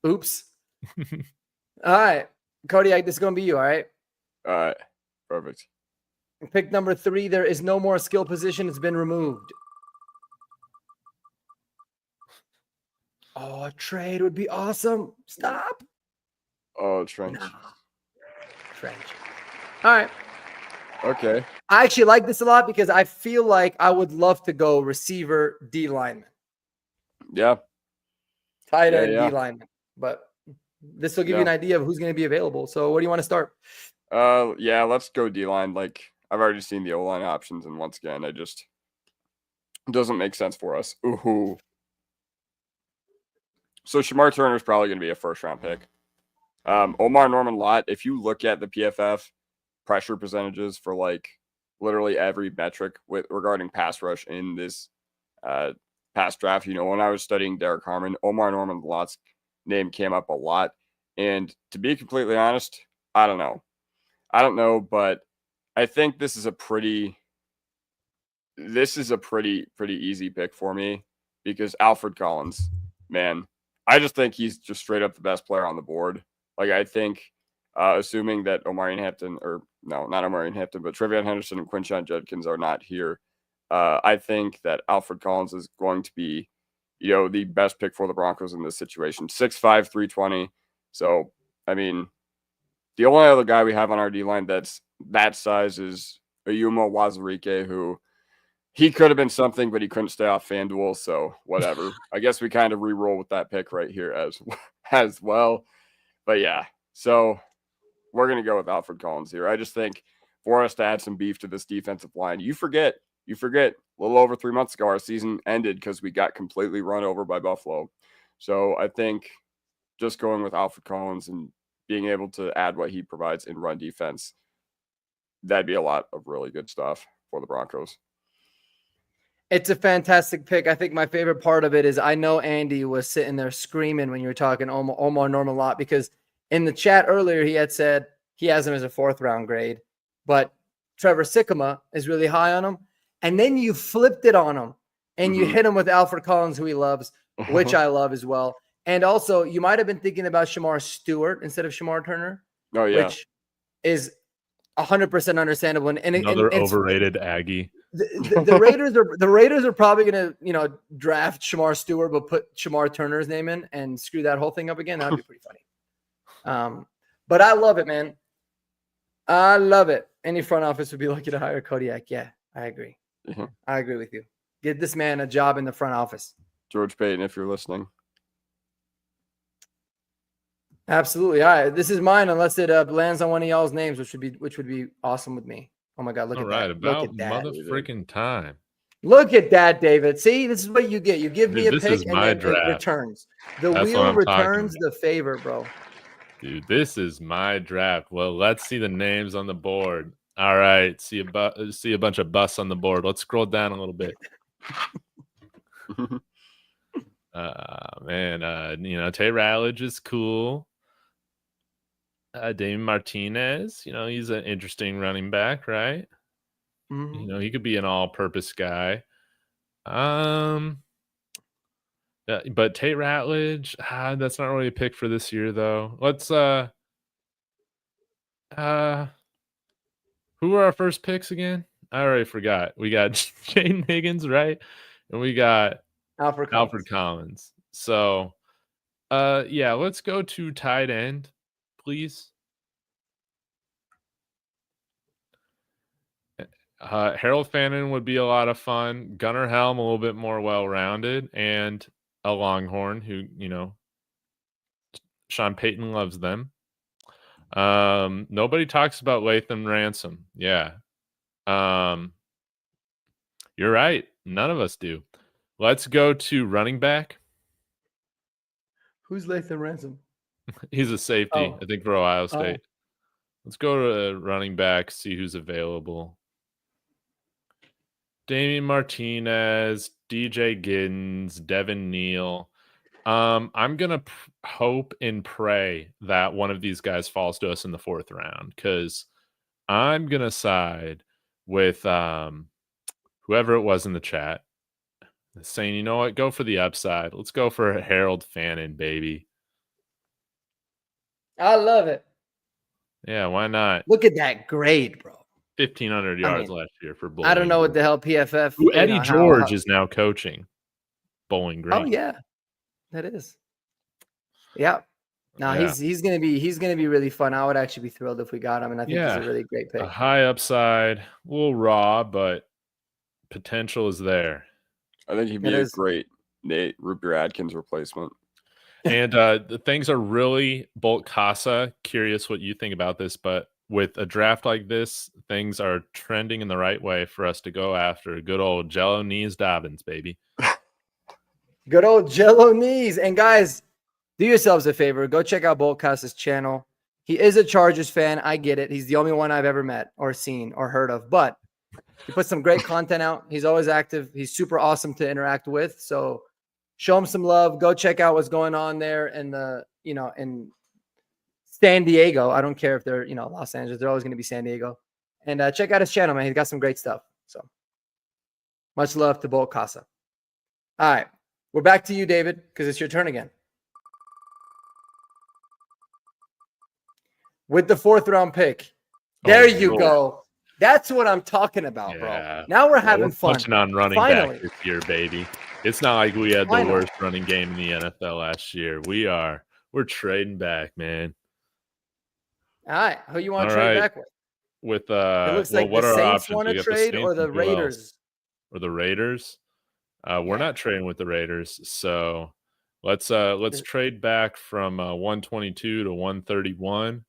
Oops. All right, Kodiak, this is gonna be you. All right. All right. Perfect. Pick number 3. There is no more skill position. It's been removed. Oh, a trade would be awesome. Stop. Oh, Trench. No. Trench. All right. Okay. I actually like this a lot because I feel like I would love to go receiver, D lineman. Yeah. Tight end, D lineman. But this will give you an idea of who's going to be available. So where do you want to start? Yeah, let's go D-line. Like, I've already seen the O-line options, and once again, it doesn't make sense for us. Ooh. So Shamar Turner is probably going to be a first-round pick. Omar Norman Lott, if you look at the PFF pressure percentages for, like, literally every metric regarding pass rush in this past draft, when I was studying Derek Harmon, Omar Norman Lott's name came up a lot. And to be completely honest, I don't know, but I think this is a pretty easy pick for me because Alfred Collins, man, I just think he's just straight up the best player on the board. Like, I think, assuming that Omarion Hampton, or no, not Omarion Hampton, but Trevion Henderson and Quinshon Judkins are not here, I think that Alfred Collins is going to be, the best pick for the Broncos in this situation. 6'5", 320. So, I mean, the only other guy we have on our D-line that's that size is Ayuma Wazirike, who he could have been something, but he couldn't stay off FanDuel, so whatever. I guess we kind of re-roll with that pick right here as well. But yeah, so we're going to go with Alfred Collins here. I just think for us to add some beef to this defensive line, you forget, a little over 3 months ago, our season ended because we got completely run over by Buffalo. So I think just going with Alfred Collins and being able to add what he provides in run defense, that'd be a lot of really good stuff for the Broncos. It's a fantastic pick. I think my favorite part of it is I know Andy was sitting there screaming when you were talking Omar Norman Lott, because in the chat earlier he had said he has him as a 4th-round grade, but Trevor Sikkema is really high on him. And then you flipped it on him and you hit him with Alfred Collins, who he loves, which I love as well. And also, you might have been thinking about Shamar Stewart instead of Shamar Turner. Oh, yeah. Which is 100% understandable. And another overrated Aggie. The Raiders are probably going to, draft Shamar Stewart, but put Shamar Turner's name in and screw that whole thing up again. That'd be pretty funny. But I love it, man. I love it. Any front office would be lucky to hire Kodiak. Yeah, I agree. I agree with you. Get this man a job in the front office. George Payton, if you're listening. Absolutely. All right, this is mine unless it lands on one of y'all's names, which would be awesome with me. Oh my God, look at that. All right, about mother freaking time. Look at that, David. See, this is what you get. You give me a pick and then draft. It returns. The wheel returns the favor, bro. Dude, this is my draft. Well, let's see the names on the board. All right, see a bunch of busts on the board. Let's scroll down a little bit. Tay Rowledge is cool. Damon Martinez, he's an interesting running back, right? Mm-hmm. He could be an all-purpose guy. But Tate Ratledge, that's not really a pick for this year, though. Let's who were our first picks again? I already forgot. We got Jaden Higgins, right? And we got Alfred Collins. So Yeah, let's go to tight end, please. Harold Fannin would be a lot of fun. Gunnar Helm, a little bit more well-rounded, and a Longhorn who, Sean Payton loves them. Nobody talks about Latham Ransom. Yeah. You're right. None of us do. Let's go to running back. Who's Latham Ransom? He's a safety, I think, for Ohio State. Oh. Let's go to running back, see who's available. Damian Martinez, DJ Giddens, Devin Neal. I'm going to hope and pray that one of these guys falls to us in the 4th round, because I'm going to side with whoever it was in the chat saying, you know what, go for the upside. Let's go for Harold Fannin, baby. I love it. Yeah, why not? Look at that grade, bro. 1,500 yards last year for Bowling. I don't know what the hell PFF. Who Eddie George is now coaching Bowling Green. Oh yeah, that is. Yeah. No, Yeah. he's gonna be really fun. I would actually be thrilled if we got him, and I think he's a really great pick. A high upside, a little raw, but potential is there. I think he'd be a great Nate Rupier Adkins replacement. And the things are really Bolt Casa. Curious what you think about this, but with a draft like this, things are trending in the right way for us to go after good old Jello Knees Dobbins, baby. Good old Jello Knees. And guys, do yourselves a favor. Go check out Bolt Casa's channel. He is a Chargers fan. I get it. He's the only one I've ever met or seen or heard of, but he puts some great content out. He's always active. He's super awesome to interact with. So show him some love. Go check out what's going on there in in San Diego. I don't care if they're, Los Angeles. They're always going to be San Diego. And check out his channel, man. He's got some great stuff. So much love to Bolt Casa. All right. We're back to you, David, because it's your turn again. With the 4th round pick. There you go. That's what I'm talking about, bro. Now we're having fun. Touching on running back this year, baby. It's not like we had the worst running game in the NFL last year. We're trading back, man. All right. Who you want to trade back with? With it looks like what the are our Saints options? want to trade or the Raiders? Or the Raiders? We're not trading with the Raiders, so let's trade back from 122 to 131,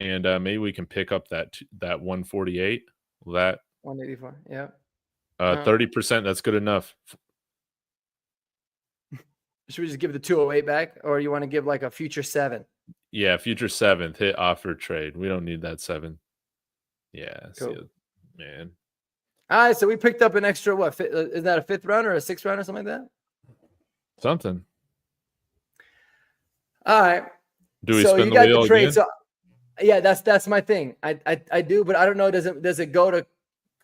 and maybe we can pick up that 148. That 184, yeah. 30%. That's good enough. Should we just give the 208 back, or you want to give like a future 7? Yeah, future 7th. Hit offer trade. We don't need that 7. Yeah, cool. Man. All right, so we picked up an extra is that a 5th round or a 6th round or something like that? Something. All right. Do we spin the wheel again? So, yeah, that's my thing. I do, but I don't know. Does it go to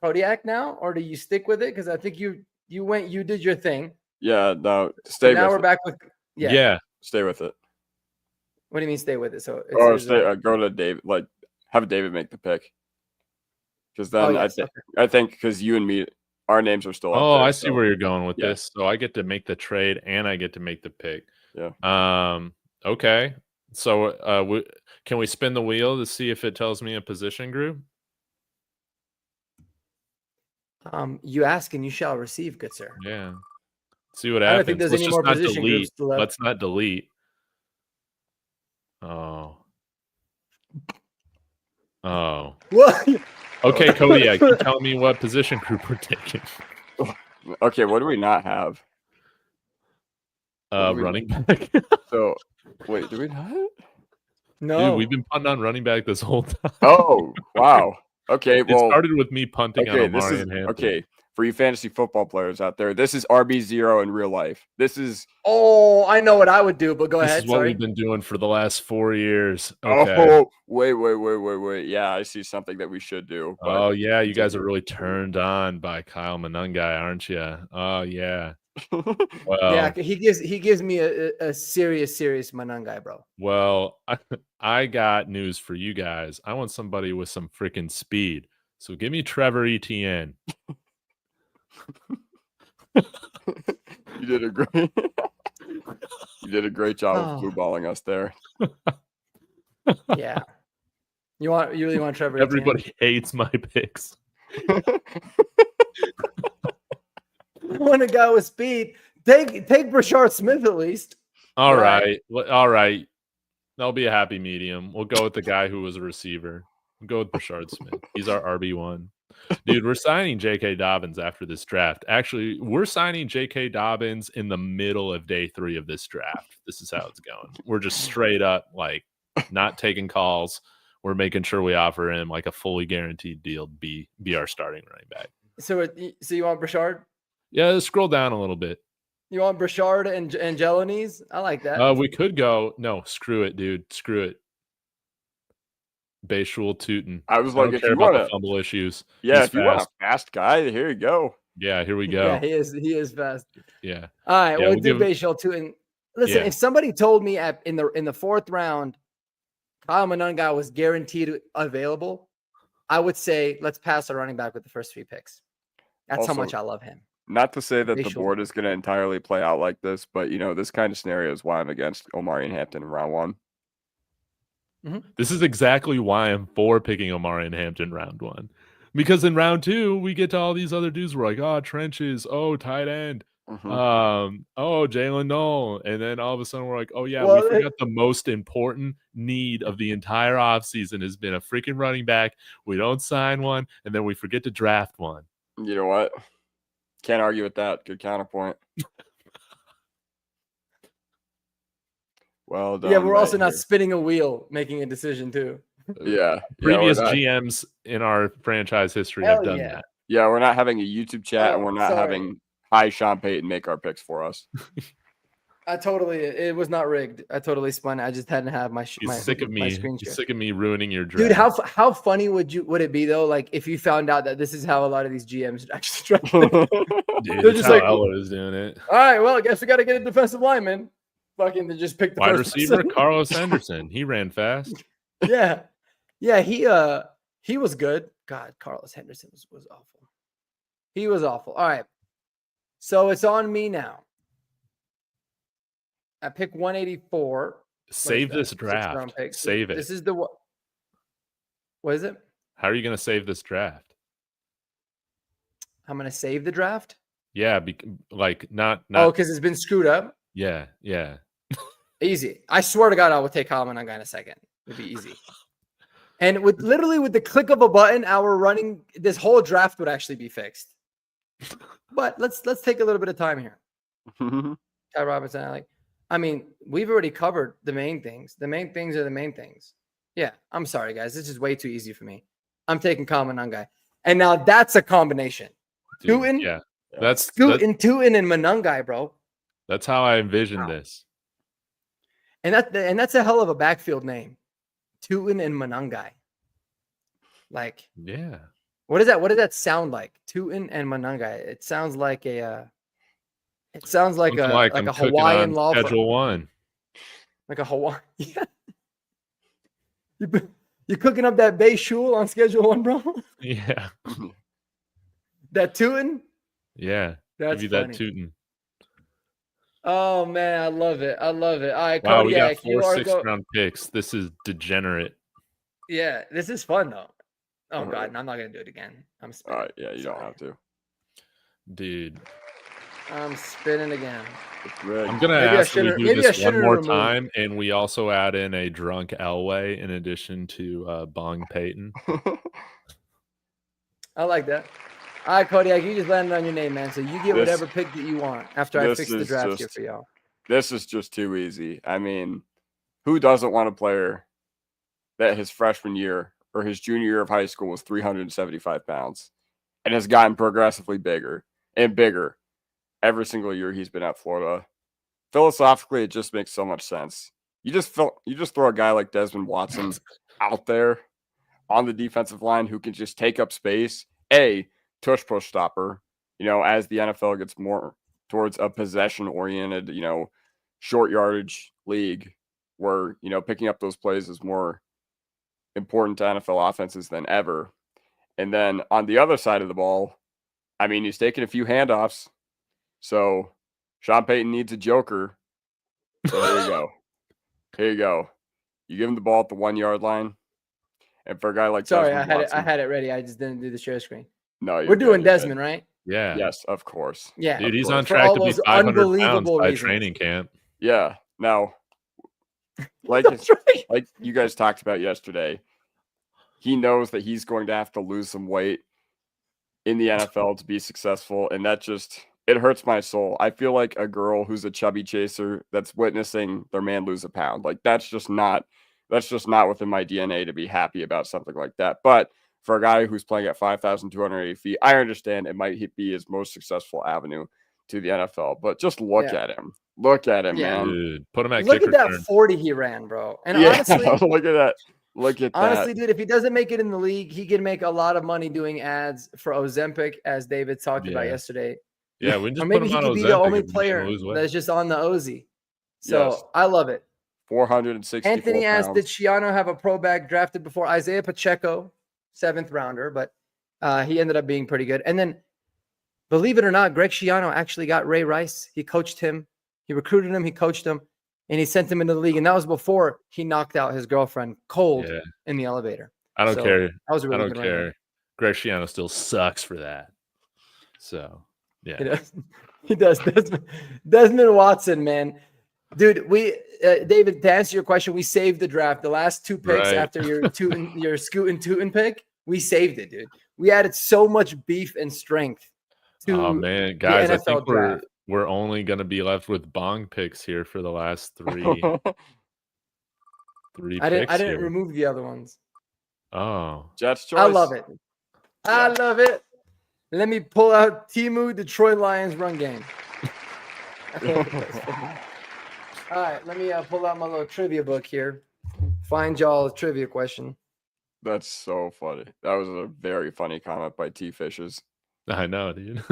Kodiak now, or do you stick with it? Because I think you did your thing. Yeah, no, stay with it. Now we're back with stay with it. What do you mean stay with it? So go to David, like have David make the pick. Because then I think because you and me, our names are still up there, I see where you're going with this. So I get to make the trade and I get to make the pick. Yeah. Okay. So can we spin the wheel to see if it tells me a position group? You ask and you shall receive, good sir. Yeah. See what happens. I don't think there's any more position groups left. Let's not delete. Oh. What? Okay, Kodiak, you tell me what position group we're taking. Okay, what do we not have? Running back. So, wait, do we not? No. Dude, we've been punting on running back this whole time. Oh, wow. Okay, it started with me punting on Omari and Hampton. Okay, for you fantasy football players out there, this is RB0 in real life. This is... Oh, I know what I would do, but go ahead. This is what we've been doing for the last 4 years. Okay. Oh, wait. Yeah, I see something that we should do. Oh, yeah, you guys are really turned on by Kyle Monangai, aren't you? Oh, yeah. Well, yeah, he gives me a serious Monangai, bro. Well, I got news for you guys. I want somebody with some freaking speed. So give me Trevor Etienne. You did a great did a great job of blue balling us there. Yeah. You really want Trevor? Everybody hates my picks. Want a guy with speed? Take Brashard Smith at least. All right. That'll be a happy medium. We'll go with the guy who was a receiver. We'll go with Brashard Smith. He's our RB1. Dude, we're signing J.K. Dobbins after this draft. Actually, we're signing J.K. Dobbins in the middle of day 3 of this draft. This is how it's going. We're just straight up, like, not taking calls. We're making sure we offer him, like, a fully guaranteed deal to be our starting running back. So you want Brashard? Yeah, scroll down a little bit. You want Brashard and Jelonies? I like that. We could go. No, screw it, dude. Screw it. Bayshul Tootin. I was like, if you want fumble issues. Yeah, if you want a fast guy, here you go. Yeah, here we go. Yeah, he is fast. Yeah. All right, we'll do Bayshul Tootin. Listen, if somebody told me in the 4th round, Kyle Monangai was guaranteed available, I would say let's pass a running back with the first 3 picks. That's also, how much I love him. Not to say that the board is going to entirely play out like this, but this kind of scenario is why I'm against Omarion Hampton in round 1. Mm-hmm. This is exactly why I'm for picking Omarion Hampton round 1, because in round 2 we get to all these other dudes. We're like, trenches, tight end, Jalen Noel, and then all of a sudden we're like, we forgot the most important need of the entire offseason has been a freaking running back. We don't sign one, and then we forget to draft one. You know what? Can't argue with that. Good counterpoint. Well done. Yeah, we're also not spinning a wheel, making a decision too. Yeah. Previous GMs in our franchise history have done that. Yeah, we're not having a YouTube chat, and we're not having Sean Payton make our picks for us. It was not rigged. I totally spun it. I just hadn't had my He's sick of me. He's sick of me ruining your draft. Dude, how funny would it be though? Like if you found out that this is how a lot of these GMs actually draft. Dude, they're just how Ella is doing it. All right, well, I guess we got to get a defensive lineman. Fucking to just pick the wide first receiver, person. Carlos Henderson. He ran fast. Yeah, he was good. God, Carlos Henderson was awful. He was awful. All right, so it's on me now. I pick 184. Save this draft. Save it. This is the what? What is it? How are you going to save this draft? I'm going to save the draft? Yeah, not. Oh, because it's been screwed up? Yeah. Easy. I swear to God, I would take Kyle Monangai in a second. It'd be easy. And with the click of a button, this whole draft would actually be fixed. But let's take a little bit of time here. Ty Robinson, we've already covered the main things. The main things are the main things. Yeah, I'm sorry, guys. This is way too easy for me. I'm taking Kyle Monangai. And now that's a combination. Tootin? Yeah. That's Tootin and Monangai, bro. That's how I envisioned this. And that's a hell of a backfield name. Tootin and Monangai. Yeah. What does that sound like? Tootin and Monangai. It sounds like a Hawaiian law firm. Schedule 1. Like a Hawaiian. Yeah. You cooking up that Bayshul on Schedule 1, bro? Yeah. That Tootin? Yeah. That's give you funny. That Tootin. Oh man, I love it. All right, wow, we got 4 6th-round picks. This is degenerate. Yeah, this is fun though. Oh God, and I'm not gonna do it again. I'm spinning. All right, yeah, you don't have to. Dude. I'm spinning again. I'm gonna ask you to do this one more time, and we also add in a drunk Elway in addition to Bong Payton. I like that. All right, Kodiak, you just landed on your name, man. So you get whatever pick that you want after I fix the draft here for y'all. This is just too easy. Who doesn't want a player that his freshman year or his junior year of high school was 375 pounds and has gotten progressively bigger and bigger every single year he's been at Florida? Philosophically, it just makes so much sense. You just throw a guy like Desmond Watson out there on the defensive line who can just take up space. Tush push stopper, as the NFL gets more towards a possession oriented, short yardage league where, picking up those plays is more important to NFL offenses than ever. And then on the other side of the ball, he's taking a few handoffs. So Sean Payton needs a joker So here you go. Here you go. You give him the ball at the 1 yard line. And for a guy like Sorry, Desmond Watson, I had it ready. I just didn't do the share screen. No, we're doing Desmond, right? Yeah. Yes, of course. Yeah. Dude, he's course. on track to be 500 pounds unbelievable by reasons. training camp. Yeah. Now, like you guys talked about yesterday, he knows that he's going to have to lose some weight in the NFL to be successful, and that just it hurts my soul. I feel like a girl who's a chubby chaser that's witnessing their man lose a pound. Like that's just not within my DNA to be happy about something like that. But for a guy who's playing at 5,280 feet, I understand it might be his most successful avenue to the NFL. But just look at him. Look at him, man. Dude, put him at Look kick at that return. 40 he ran, bro. And honestly, honestly, look at that. Look at that. Honestly, dude, if he doesn't make it in the league, he can make a lot of money doing ads for Ozempic, as David talked about yesterday. Yeah, we just or maybe put him he on could be Ozempic the only if he's gonna player lose weight. that's just on the Ozy. So Yes. I love it. 464 Anthony asked, pounds. did Shiano have a pro bag drafted before Isaiah Pacheco, 7th rounder, but he ended up being pretty good. And then, believe it or not, Greg Schiano actually got Ray Rice. He coached him. He recruited him. He coached him. And he sent him into the league. And that was before he knocked out his girlfriend cold in the elevator. I don't care. That was a really I don't good care. ranking. Greg Schiano still sucks for that. So, yeah. He does. Desmond Watson, man. Dude, David, to answer your question, we saved the draft. The last 2 picks after your Scoot and Tootin pick, we saved it, dude. We added so much beef and strength to man, guys, the NFL I think draft. we're only gonna be left with bong picks here for the last three. I didn't remove the other ones. Oh, Jets choice. I love it. I love it. Let me pull out Temu Detroit Lions run game. All right, let me pull out my little trivia book here. Find y'all a trivia question. That's so funny. That was a very funny comment by T Fishes. I know, dude.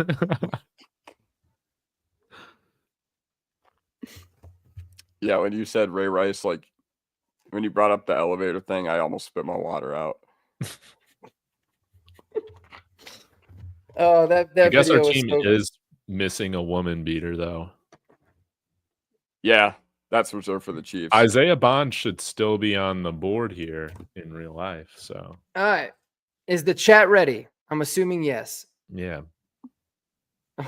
Yeah, when you said Ray Rice, like when you brought up the elevator thing, I almost spit my water out. Oh, that I guess our video team was so is missing a woman beater, though. Yeah, that's reserved for the Chiefs. Isaiah Bond should still be on the board here in real life. So, all right. Is the chat ready? I'm assuming yes. yeah. I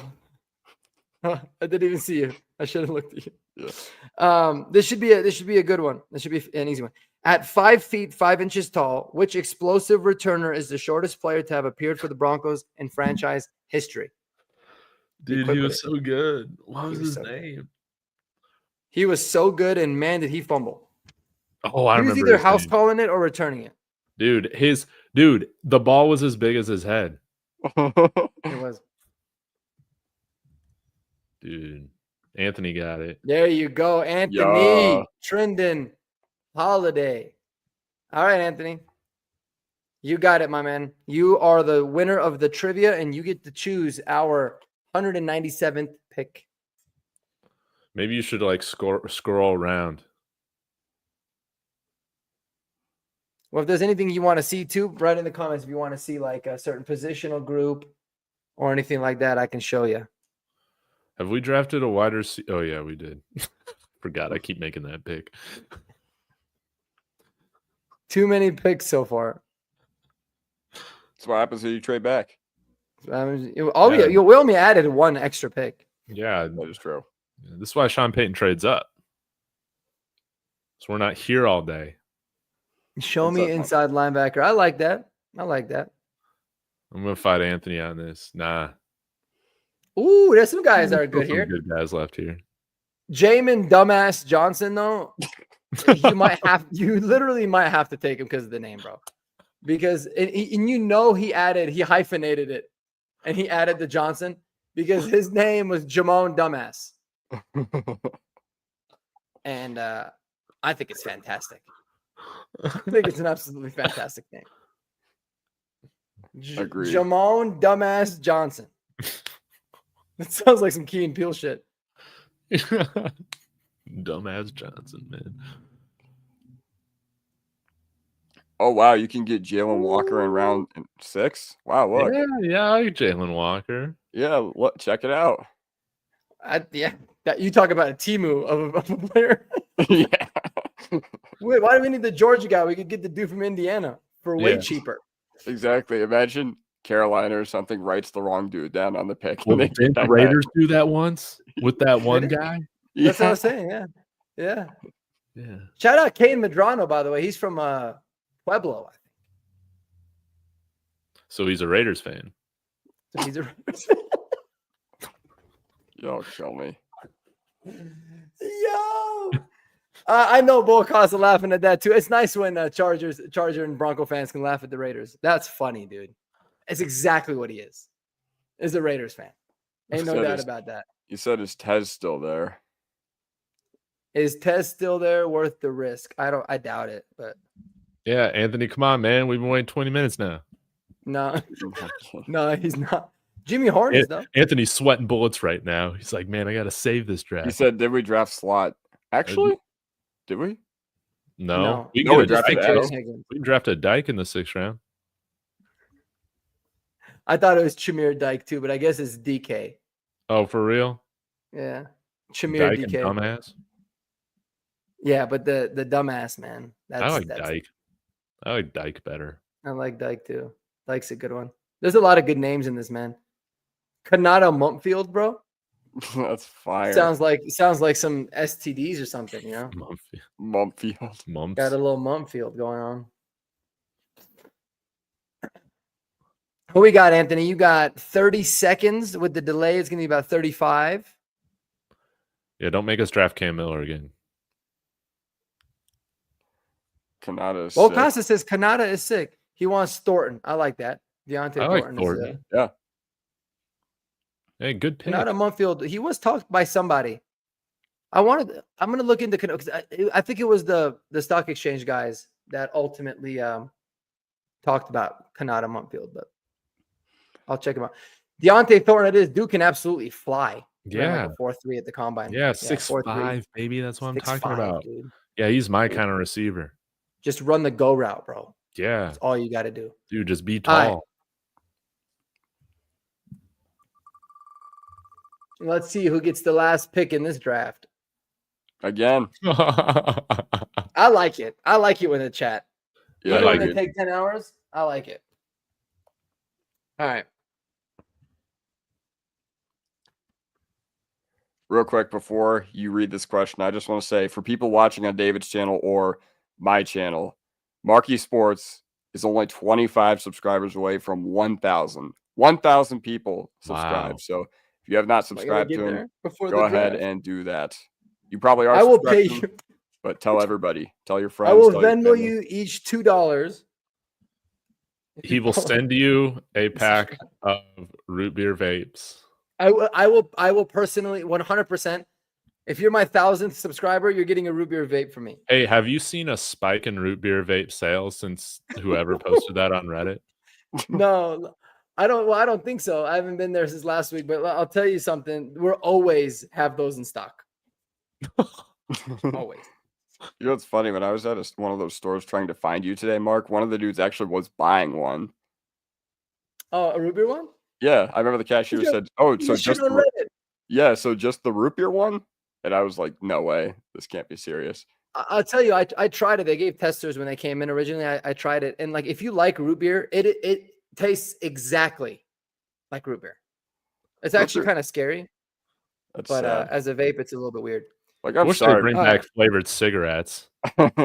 didn't even see you. I should have looked at you. Yeah. This should be a good one. This should be an easy one. At 5 feet 5 inches tall, which explosive returner is the shortest player to have appeared for the Broncos in franchise history? Dude, he was so good. What was his name? He was so good, and man, did he fumble. Oh, I remember. He was either house calling it or returning it. Dude, the ball was as big as his head. It was. Dude, Anthony got it. There you go, Anthony. Trendon Holiday. All right, Anthony. You got it, my man. You are the winner of the trivia, and you get to choose our 197th pick. Maybe you should like scroll around. Well, if there's anything you want to see too, write in the comments if you want to see like a certain positional group or anything like that, I can show you. Have we drafted a wide receiver? Oh, yeah, we did. Forgot. I keep making that pick. Too many picks so far. That's what happens when you trade back. We only added one extra pick. Yeah, that is true. This is why Sean Payton trades up. So we're not here all day. Show me inside linebacker. I like that. I'm going to fight Anthony on this. Nah. Ooh, there's some guys that are good here. Good guys left here. Jamin Dumbass Johnson, though, you literally might have to take him because of the name, bro. Because he hyphenated it and he added the Johnson because his name was Jamon Dumbass. And I think it's fantastic. I think it's an absolutely fantastic name. Agreed. Jamon Dumbass Johnson. It sounds like some Key and Peele shit. Dumbass Johnson, man. Oh, wow. You can get Jalen Walker in round 6? Wow, look. Yeah, I like Jalen Walker. Yeah, check it out. That you talk about a Timu of a player. Yeah. Wait, why do we need the Georgia guy? We could get the dude from Indiana for way cheaper. Exactly. Imagine Carolina or something writes the wrong dude down on the pick. Well, didn't the Raiders do that once with that one guy? That's what I was saying. Yeah. Yeah. Shout out Kane Medrano, by the way. He's from Pueblo, I think. So he's a Raiders fan. So he's a Yo, kill me. Yo. I know Bo Costa laughing at that too. It's nice when Charger and Bronco fans can laugh at the Raiders. That's funny, dude. It's exactly what he is. Is a Raiders fan. Ain't no doubt about that. You said is Tez still there? Is Tez still there? Worth the risk? I doubt it, but yeah, Anthony, come on, man. We've been waiting 20 minutes now. No, he's not. Jimmy Horn is though. Anthony's sweating bullets right now. He's like, man, I got to save this draft. He said, "Did we draft slot? Actually, did we? No. We can draft a Dyke in the 6th round. I thought it was Chimere Dyke too, but I guess it's DK. Oh, for real? Yeah, Chimere Dyke DK. And dumbass. Yeah, but the dumbass man. I like Dyke. I like Dyke better. I like Dyke too. Dyke's a good one. There's a lot of good names in this, man. Kanata Mumpfield, bro. That's fire. Sounds like some STDs or something, you know. Mumpfield. Got a little Mumpfield going on. Who we got, Anthony? You got 30 seconds with the delay. It's gonna be about 35. Yeah, don't make us draft Cam Miller again. Kanata is Bo sick. Costa says Kanata is sick. He wants Thornton. I like that. Deontay I like Thornton. Thornton. Yeah. Hey, good pick. Kanata Mumpfield. He was talked by somebody. I'm gonna look into because I think it was the stock exchange guys that ultimately talked about Kanata Mumpfield, but I'll check him out. Deontay Thornton, dude can absolutely fly. Yeah, like a 4.3 at the combine. Yeah, 6'5", baby. That's what I'm talking about. Dude. Yeah, he's my kind of receiver. Just run the go route, bro. Yeah, that's all you got to do. Dude, just be tall. Right. Let's see who gets the last pick in this draft. Again. I like it. I like it when the chat. Yeah, I like it. Take 10 hours. I like it. All right. Real quick before you read this question, I just want to say for people watching on David's channel or my channel, Marquee Sports is only 25 subscribers away from 1,000. 1,000 people subscribe. Wow. So if you have not subscribed to him, go ahead and do that. You probably are. I will pay you, but tell everybody. Tell your friends. I will Venmo you each $2. He will send you a pack of root beer vapes. I will personally 100%. If you're my 1,000th subscriber, you're getting a root beer vape from me. Hey, have you seen a spike in root beer vape sales since whoever posted that on Reddit? No, I don't. Well, I don't think so. I haven't been there since last week, but I'll tell you something. We'll always have those in stock. Always. You know what's funny? When I was at one of those stores trying to find you today, Mark, one of the dudes actually was buying one. Oh, a root beer one? Yeah, I remember the cashier said, "Oh, so just so just the root beer one." And I was like, "No way, this can't be serious." I'll tell you, I tried it. They gave testers when they came in originally. I tried it, and like if you like root beer, it tastes exactly like root beer. It's actually kind of scary, but as a vape, it's a little bit weird. Like I wish they bring back flavored cigarettes. Like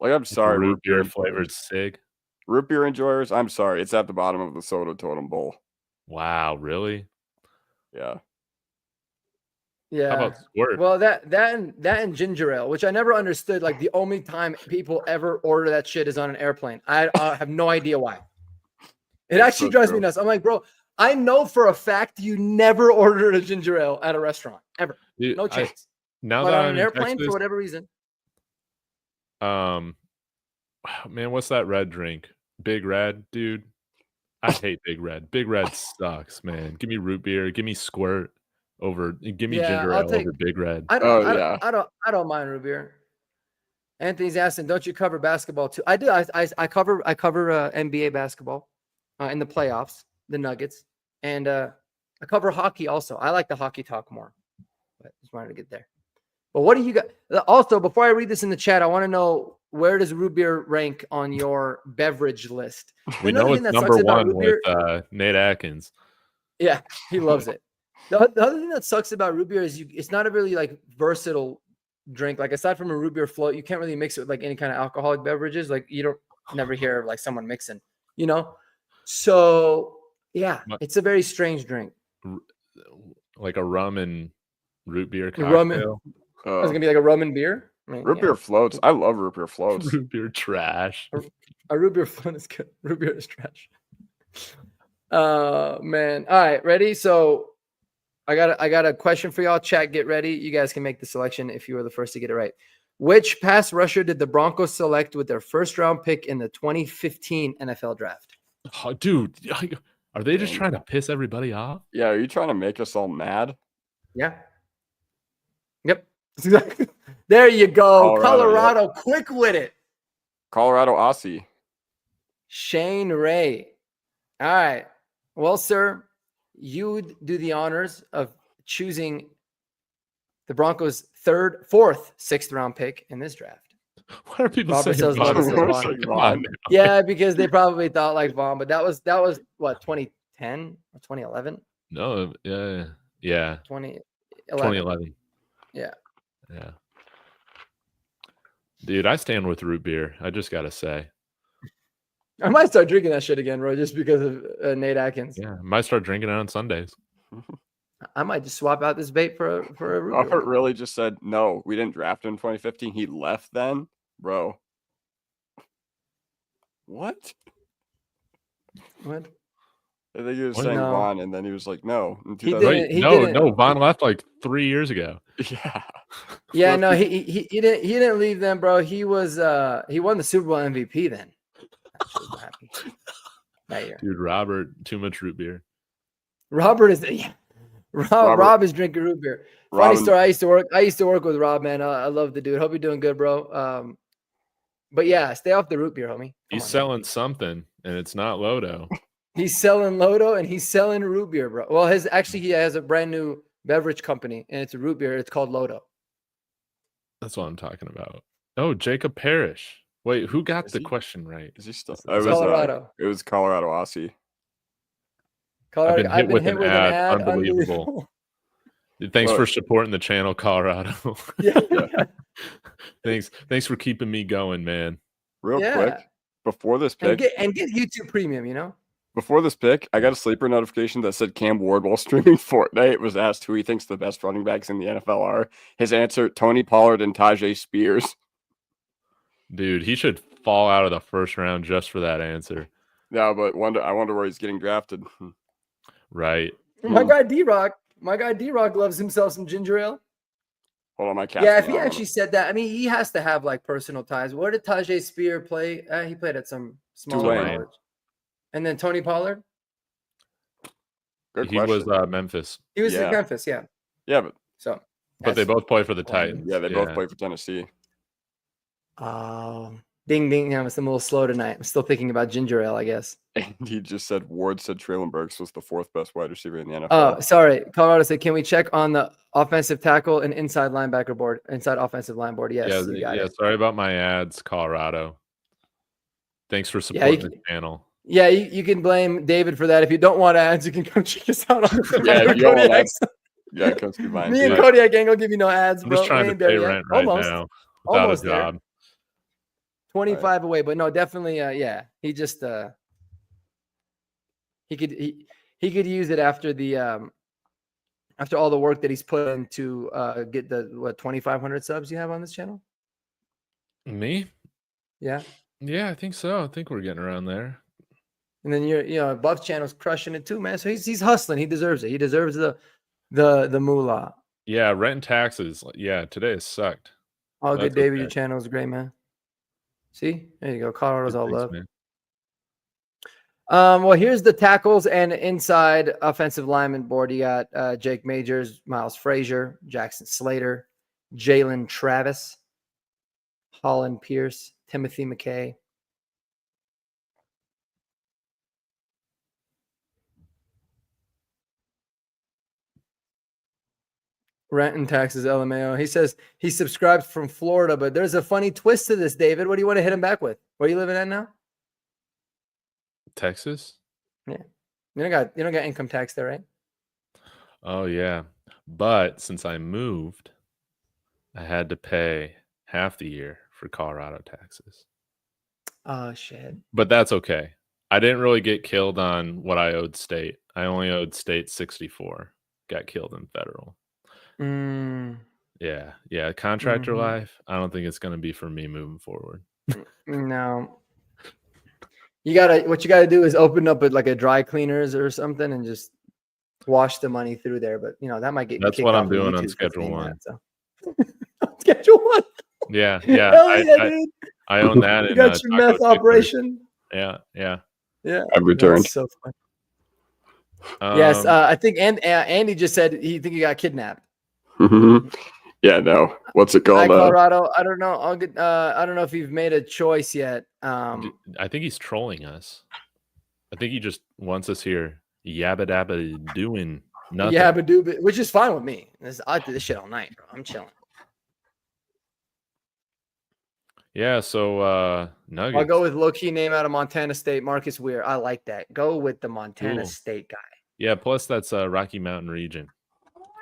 I'm sorry, root beer flavored cig. Root beer enjoyers, I'm sorry. It's at the bottom of the soda totem bowl. Wow, really? Yeah. Yeah. How about squirt? Well, that and ginger ale, which I never understood. Like the only time people ever order that shit is on an airplane. I have no idea why. It actually drives me nuts. I'm like, bro, I know for a fact you never ordered a ginger ale at a restaurant ever. Dude, no chance. Now but that on an airplane for whatever reason. Man, what's that red drink? Big Red, dude. I hate Big Red. Big Red sucks, man. Give me root beer. Give me squirt over. Give me ginger ale over Big Red. I don't mind root beer. Anthony's asking, don't you cover basketball too? I do. I cover NBA basketball in the playoffs, the Nuggets, and I cover hockey also. I like the hockey talk more, but just wanted to get there. But what do you got? Also, before I read this in the chat, I want to know, where does root beer rank on your beverage list? We know it's number one with Nate Atkins. Yeah, he loves it. The other thing that sucks about root beer is it's not a really like versatile drink. Like aside from a root beer float, you can't really mix it with like any kind of alcoholic beverages. Like you don't never hear of like someone mixing, you know? So yeah, it's a very strange drink. Like a rum and root beer cocktail. It's gonna be like a rum and beer. I mean, root beer floats. I love root bear floats. Root beer trash. A root beer float is good. Root beer is trash. Man. All right, ready? So I got a question for y'all. Chat, get ready. You guys can make the selection if you were the first to get it right. Which pass rusher did the Broncos select with their first round pick in the 2015 NFL draft? Oh, dude, are they just trying to piss everybody off? Yeah, are you trying to make us all mad? Yeah. Yep. There you go. Colorado, yep. Quick with it. Colorado Aussie. Shane Ray. All right. Well, sir, you do the honors of choosing the Broncos' fourth, sixth round pick in this draft. What are people Robert saying? Vaughn. Yeah, because they probably thought like Vaughn, but that was what, 2010 or 2011? No, yeah. 2011. Yeah. Dude, I stand with root beer. I just gotta say. I might start drinking that shit again, bro, just because of Nate Atkins. Yeah, I might start drinking it on Sundays. I might just swap out this bait for a root beer. Robert really just said, no, we didn't draft him in 2015. He left then? Bro. What? What? I think he was saying Vaughn, and then he was like, no. No, Vaughn left like 3 years ago. Yeah. Yeah, no, he didn't leave then, bro. He was he won the Super Bowl MVP then. I'm happy that year. Dude, Robert, too much root beer. Robert is Rob is drinking root beer. Funny story. I used to work with Rob, man. I love the dude. Hope you're doing good, bro. But yeah, stay off the root beer, homie. He's selling something, and it's not Lodo. He's selling Lodo and he's selling root beer, bro. Well, he has a brand new beverage company, and it's a root beer. It's called Lodo. That's what I'm talking about. Oh, Jacob Parrish. Wait, who got the question right? Is he still? Colorado. It was Colorado Aussie. Colorado. I've been hit with an ad. Unbelievable. Thanks for supporting the channel, Colorado. Yeah. Thanks for keeping me going, man. Real quick, before this pick, and get YouTube Premium. You know. Before this pick, I got a sleeper notification that said Cam Ward, while streaming Fortnite, was asked who he thinks the best running backs in the NFL are. His answer: Tony Pollard and Tajay Spears. Dude, he should fall out of the first round just for that answer. No, but I wonder where he's getting drafted. Right. My guy D-Rock loves himself some ginger ale. Hold on, my cat. Yeah, if he actually said that, I mean, he has to have like personal ties. Where did Tajay Spear play? He played at some small college. And then Tony Pollard? Good he question. Was Memphis. He was in Memphis, yeah. Yeah, but they both play for the Titans. Yeah, they both play for Tennessee. Ding, ding. I'm a little slow tonight. I'm still thinking about ginger ale, I guess. And he just said Ward said Treylon Burks was the fourth best wide receiver in the NFL. Oh, sorry. Colorado said, can we check on the offensive tackle and inside offensive line board? Yes. Yeah. Sorry about my ads, Colorado. Thanks for supporting the channel. Yeah, you can blame David for that. If you don't want ads, you can come check us out on the if you want ads. Yeah, come see mine. Me and Kodiak ain't gonna give you no ads, bro. I'm just trying to pay rent right now without a job. There. 25 away, but no, definitely. He just he could use it after the after all the work that he's put in to get the 2,500 subs you have on this channel. Me? Yeah, I think so. I think we're getting around there. And then Buff's channel's crushing it too, man. So he's hustling. He deserves it. He deserves the moolah. Yeah, rent and taxes. Yeah, today has sucked. All good, David. Your channel is great, man. See, there you go. Colorado's all love. Man. Well, here's the tackles and inside offensive lineman board. You got Jake Majors, Miles Frazier, Jackson Slater, Jalen Travis, Holland Pierce, Timothy McKay. Rent and taxes, LMAO. He says he subscribes from Florida, but there's a funny twist to this, David. What do you want to hit him back with? Where are you living at now? Texas? Yeah. You don't got income tax there, right? Oh, yeah. But since I moved, I had to pay half the year for Colorado taxes. Oh, shit. But that's okay. I didn't really get killed on what I owed state. I only owed state 64. Got killed in federal. Yeah. Contractor life, I don't think it's going to be for me moving forward. No. What you gotta do is open up like a dry cleaners or something and just wash the money through there. But that might get that's you what off I'm of doing on YouTube Schedule One. Schedule One. Yeah. Dude. I own that. You got your meth operation. Yeah. I've returned. That's so funny. Yes, I think Andy just said he think he got kidnapped. Yeah, no. What's it called? Colorado. I don't know. I don't know if you've made a choice yet. I think he's trolling us. I think he just wants us here yabba dabba doing nothing. Yabba dooba, which is fine with me. I do this shit all night, bro. I'm chilling. Yeah, so Nuggets. I'll go with low-key name out of Montana State, Marcus Weir. I like that. Go with the Montana Cool. State guy. Yeah, plus that's Rocky Mountain region.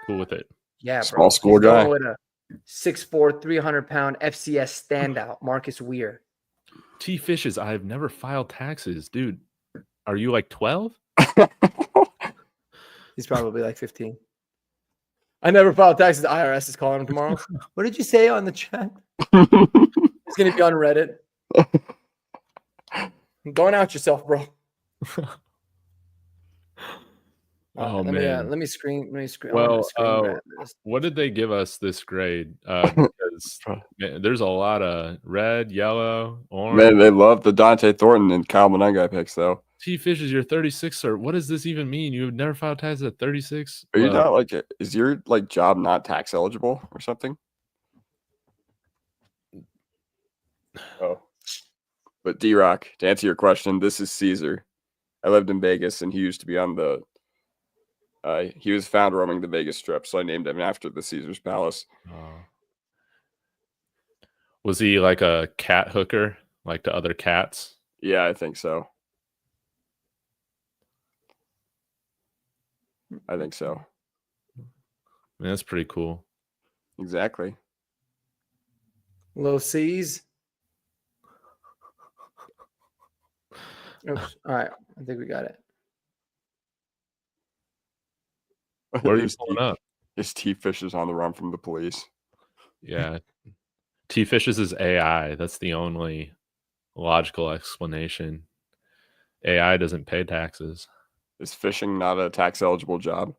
Cool with it. Yeah, bro. Small school He's guy. With a 6'4", 300-pound FCS standout, Marcus Weir. T Fishes, I've never filed taxes. Dude, are you like 12? He's probably like 15. I never filed taxes. The IRS is calling him tomorrow. What did you say on the chat? It's going to be on Reddit. Going out yourself, bro. Man. Let me screen. Well, what did they give us this grade? Because there's a lot of red, yellow, orange. Man, they love the Dante Thornton and Kyle Monengai picks, though. T Fishes, you're 36, sir. What does this even mean? You've never filed taxes at 36? Are you not like? Is your job not tax eligible or something? Oh, but D-Rock, to answer your question, this is Caesar. I lived in Vegas, and he used to be on the. He was found roaming the Vegas Strip, so I named him after the Caesar's Palace. Was he like a cat hooker, like to other cats? Yeah, I think so. Man, that's pretty cool. Exactly. Low C's. Oops. All right. I think we got it. Where are you pulling up? His T Fishes on the run from the police. Yeah. T Fishes is AI. That's the only logical explanation. AI doesn't pay taxes. Is fishing not a tax eligible job?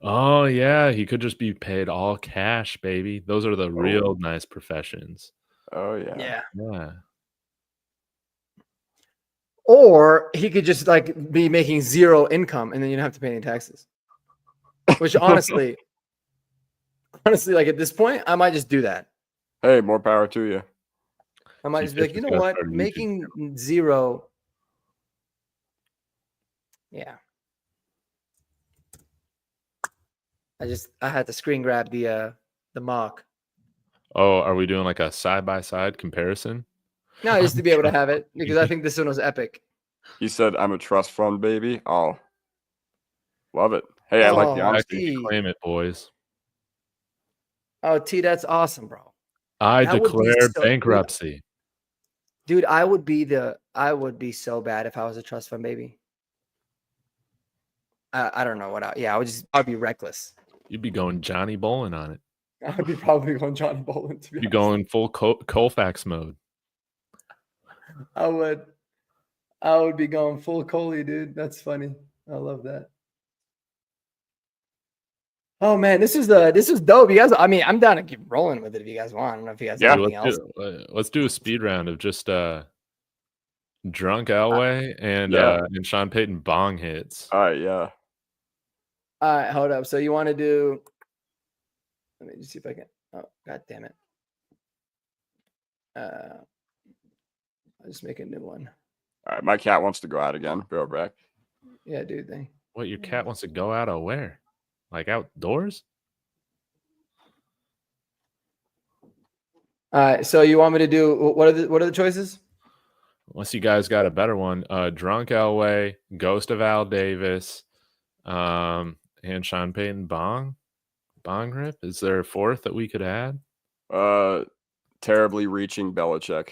Oh, yeah. He could just be paid all cash, baby. Those are the real nice professions. Oh, yeah. Yeah. Or he could just be making zero income and then you don't have to pay any taxes. Which honestly, like at this point, I might just do that. Hey, more power to you. I might just be like, you know what? Making zero. Yeah. I had to screen grab the mock. Oh, are we doing like a side-by-side comparison? No, just to be able to have it because I think this one was epic. He said, I'm a trust fund baby. Oh, love it. Hey, I like the honesty. Claim it, boys. Oh, T, that's awesome, bro. I declare bankruptcy. Dude, I would be so bad if I was a trust fund baby. I don't know what I'd be reckless. You'd be going Johnny Bolin on it. I'd be probably going Johnny Bolin to be honest. Going full Colfax mode. I would be going full Coley, dude. That's funny. I love that. Oh man, this is dope. You guys, I mean, I'm down to keep rolling with it if you guys want. I don't know if you guys have anything else. Let's do a speed round of just drunk Elway and Sean Payton bong hits. All right, yeah. All right, hold up. So you want to do? Let me just see if I can. Oh, god damn it! I'll just make a new one. All right, my cat wants to go out again. Be right back. Yeah, dude. What? Your cat wants to go out of where? Like outdoors? All right. So you want me to do what are the choices? Unless you guys got a better one. Drunk Elway, Ghost of Al Davis, and Sean Payton Bong Rip. Is there a fourth that we could add? Terribly reaching Belichick.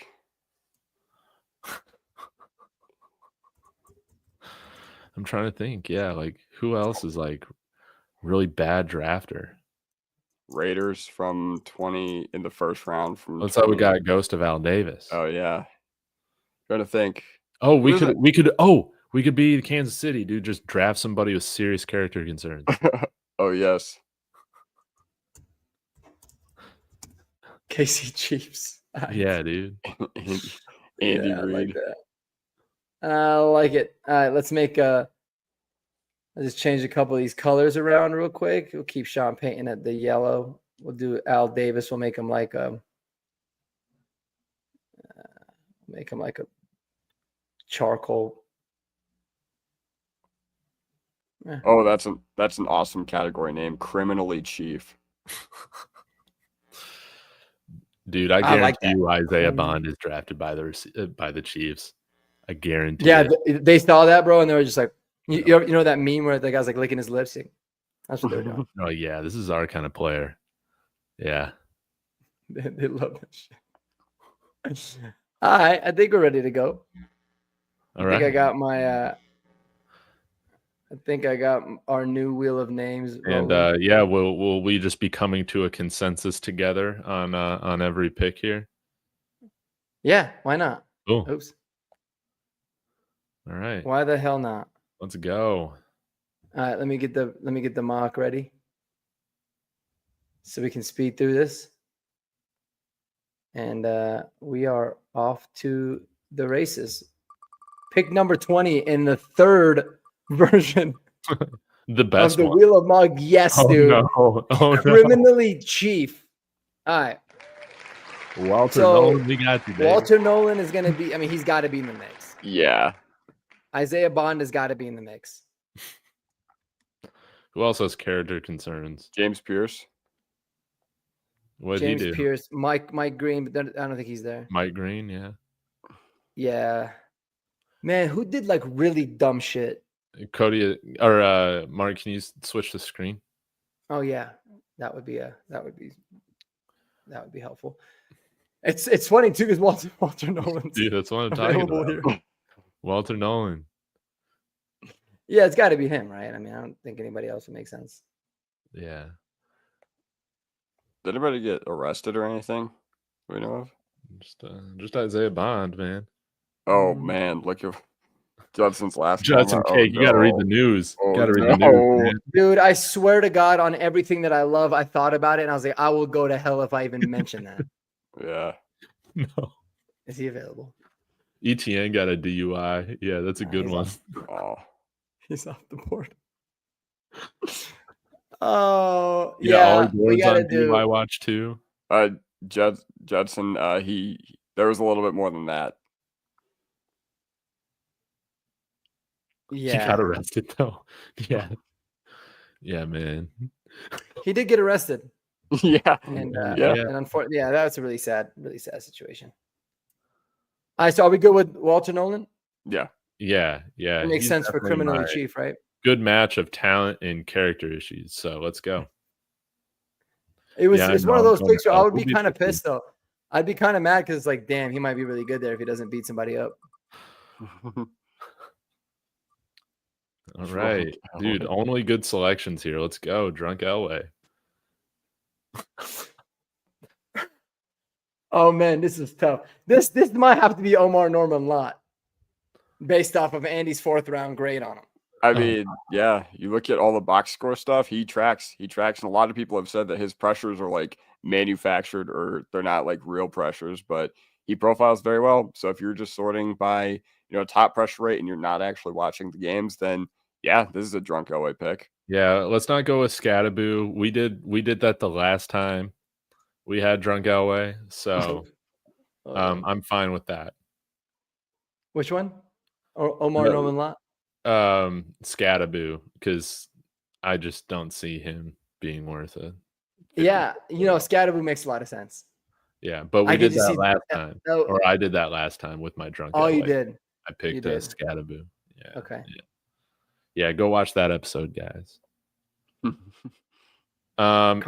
I'm trying to think. Yeah, like who else is like really bad drafter? Raiders from 20 in the first round. From Let's say we got Ghost of Al Davis. Oh yeah, trying to think. Oh, we could be Kansas City, dude. Just draft somebody with serious character concerns. Oh yes, KC Chiefs. Yeah, dude. Andy I Reid. like that. I like it. All right, let's make I'll just change a couple of these colors around real quick. We'll keep Sean Payton at the yellow. We'll do Al Davis. We'll make him like a charcoal. Oh, that's an awesome category name. Criminally Chief. Dude, I guarantee you Isaiah Bond is drafted by the Chiefs. I guarantee. Yeah, they saw that, bro, and they were just like, you know that meme where the guy's like licking his lips. That's what they're doing. Oh yeah, this is our kind of player. Yeah, they love that shit. All right, I think we're ready to go. All right. I think I got our new wheel of names. And will we just be coming to a consensus together on every pick here? Yeah, why not? Oh, oops. All right. Why the hell not? Let's go. All right, let me get the mock ready, so we can speed through this. And we are off to the races. Pick number 20 in the third version. The best of the one. Wheel of Mog. Yes, dude. No. Oh, Criminally Chief. All right. Walter Nolan, we got you, baby. Walter Nolan is going to be, he's got to be in the mix. Yeah. Isaiah Bond has got to be in the mix. Who else has character concerns? James Pierce. What did he do? James Pierce, Mike Green, but I don't think he's there. Mike Green, yeah. Yeah. Man, who did like really dumb shit? Cody or Mark, can you switch the screen? Oh yeah. That would be helpful. It's funny too because Walter Nolan. Dude, that's what I'm talking about. Here. Walter Nolan. Yeah, it's got to be him, right? I don't think anybody else would make sense. Yeah. Did anybody get arrested or anything we know of? Just Isaiah Bond, man. Oh man, look at Judson's last. Judson Cake, you got to read the news. The news, man. Dude. I swear to God, on everything that I love, I thought about it and I was like, I will go to hell if I even mention that. Yeah. No. Is he available? ETN got a DUI. Yeah, that's a good one. He's off the board. Oh, yeah. We got to do. DUI watch too. Judson, there was a little bit more than that. Yeah. He got arrested though. Yeah. Yeah, man. He did get arrested. Yeah. And unfortunately, that's a really sad situation. All right, so are we good with Walter Nolan? Yeah. Yeah. It makes sense for Criminally Chief, right? Good match of talent and character issues. So let's go. It's one of those picks where I would be kind of pissed though. I'd be kind of mad because it's like, damn, he might be really good there if he doesn't beat somebody up. All right, dude. Only good selections here. Let's go. Drunk Elway. Oh man, this is tough. This might have to be Omar Norman Lott, based off of Andy's 4th round grade on him. I mean, yeah, you look at all the box score stuff, he tracks, and a lot of people have said that his pressures are like manufactured or they're not like real pressures, but he profiles very well. So if you're just sorting by, top pressure rate and you're not actually watching the games, then yeah, this is a drunk Elway pick. Yeah, let's not go with Scattaboo. We did that the last time we had drunk Elway, so I'm fine with that. Which one? Or Omar Norman Lott? Scattaboo, because I just don't see him being worth it. Yeah, Scatterboo makes a lot of sense. Yeah, but we did that last time. Oh, or I did that last time with my drunk. Oh, you did. I picked a Scatterboo. Yeah. Okay. Yeah, go watch that episode, guys.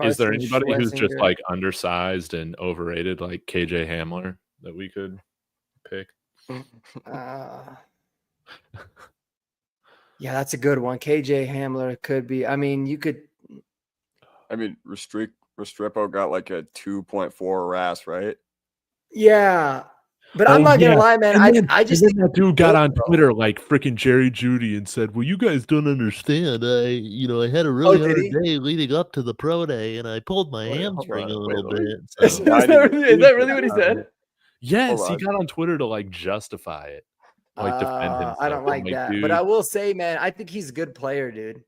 Is there anybody who's just like undersized and overrated, like KJ Hamler, that we could pick? Yeah, that's a good one. KJ Hamler could be. I mean, you could. I mean, Restrepo got like a 2.4 RAS, right? Yeah. But I'm not gonna lie, man. I just think that dude got on Twitter like freaking Jerry Judy and said, "Well, you guys don't understand. I had a really hard day leading up to the pro day, and I pulled my hamstring a little bit." So. Is that really what he said? Yes, he got on Twitter to like justify it, like defend himself. I don't like that, but I will say, man, I think he's a good player, dude.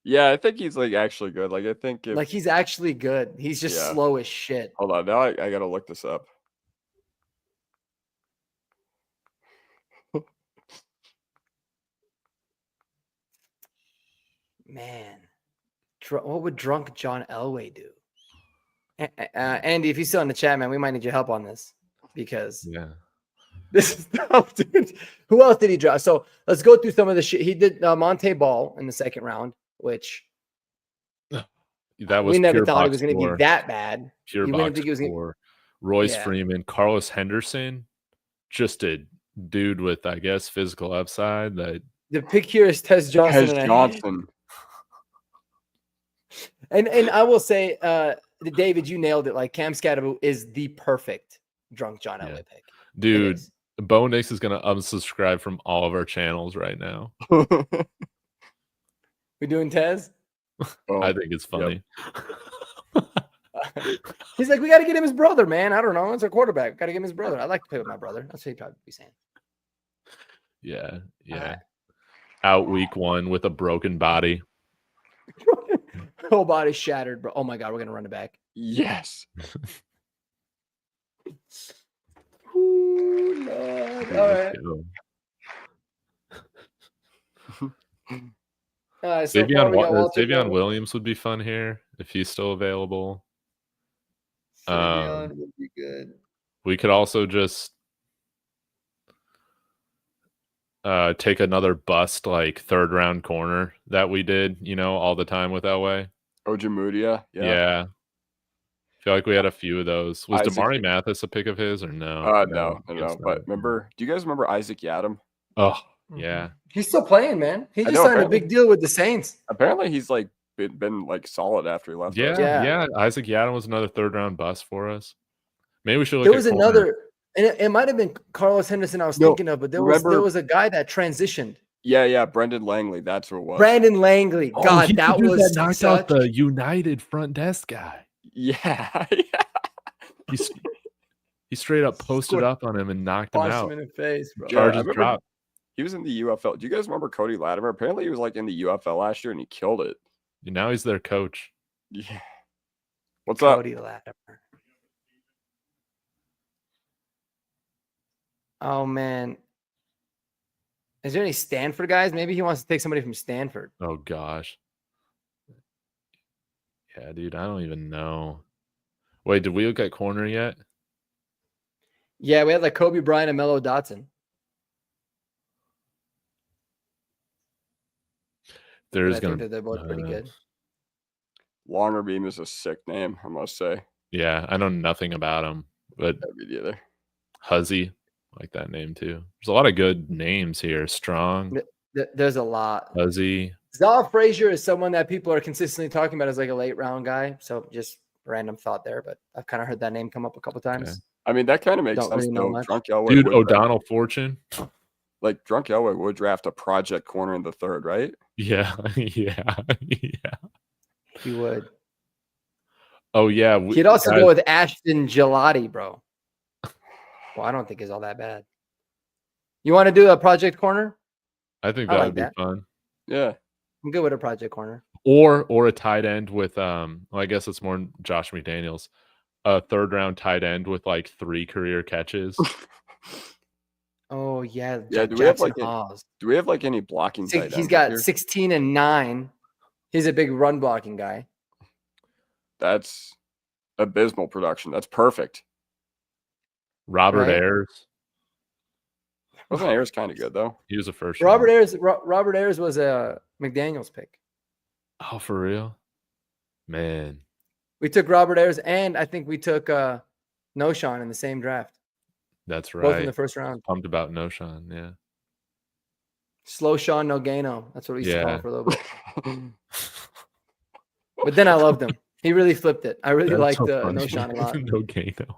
Yeah, I think he's like actually good. Like I think he's actually good. He's just slow as shit. Hold on, now I gotta look this up. Man, what would drunk John Elway do? Andy, if you're still in the chat, man, we might need your help on this because this is tough, dude. Who else did he draw? So let's go through some of the shit. He did Monte Ball in the second round, which that was we never thought it was going to be that bad. Pure box score. Royce Freeman, Carlos Henderson, just a dude with, I guess, physical upside. The pick here is Tez Johnson. And I will say, David, you nailed it. Like Cam Scatterboo is the perfect drunk John Elway pick. Dude, Bo Nix is going to unsubscribe from all of our channels right now. We doing Tez? I think it's funny. Yep. He's like, we got to get him his brother, man. I don't know. It's our quarterback. Got to get him his brother. I like to play with my brother. That's what he'd probably be saying. Yeah. Out week 1 with a broken body. Whole body shattered, bro. Oh my god, we're gonna run it back. Yes. Ooh, Lord. All right. Savion Williams would be fun here if he's still available. Savion would be good. We could also just take another bust like 3rd round corner that we did, all the time with Elway. Ojemudia, yeah. I feel like we had a few of those. Was Damari Mathis a pick of his or no? No. But do you guys remember Isaac Yadam? Oh, yeah. He's still playing, man. He just signed a big deal with the Saints. Apparently, he's like been like solid after he left. Yeah. Isaac Yadam was another 3rd round bust for us. Maybe we should look. There was another. And it might have been Carlos Henderson I was thinking of, but there was a guy that transitioned. Yeah, Brendan Langley. That's what it was. Brandon Langley. God, that was knocked out the United front desk guy. Yeah. He straight up posted up on him and knocked him out. Him in the face, bro. Charges dropped. He was in the UFL. Do you guys remember Cody Latimer? Apparently, he was like in the UFL last year and he killed it. Now he's their coach. Yeah. What's Cody up? Latimer. Oh, man. Is there any Stanford guys? Maybe he wants to take somebody from Stanford. Oh, gosh. Yeah, dude, I don't even know. Wait, did we look at corner yet? Yeah, we had like Kobe Bryant and Melo Dotson. There's going to. They're both pretty good. Longer Beam is a sick name, I must say. Yeah, I know nothing about him, but me either. Huzzy. Like that name too. There's a lot of good names here. Strong. There's a lot. Fuzzy. Zal Frazier is someone that people are consistently talking about as like a late round guy. So just random thought there, but I've kind of heard that name come up a couple times. Okay. I mean, that kind of makes sense. Really know Drunk Elway dude, O'Donnell Fortune. Like Drunk Elway would draft a project corner in the 3rd, right? Yeah. He would. Oh yeah. He'd also go with Ashton Gelati, bro. Well, I don't think it's all that bad. You want to do a project corner? I think that would be fun. Yeah. I'm good with a project corner. Or a tight end with I guess it's more Josh McDaniels. A 3rd round tight end with like 3 career catches. Oh yeah. Yeah, do we have like any blocking tight ends? He's got 16 and 9. He's a big run blocking guy. That's abysmal production. That's perfect. Robert Right. Ayers. Wasn't Ayers kind of good though? He was a first. Robert round. Ayers was a McDaniels pick. Oh, for real? Man. We took Robert Ayers, and I think we took Noshawn in the same draft. That's right. Both in the first round. Pumped about Noshawn, yeah. Slow Sean Nogano. That's what we used to call Yeah. him for a little bit. But then I loved him. He really flipped it. I really That's liked so funny. Noshawn a lot. Nogano.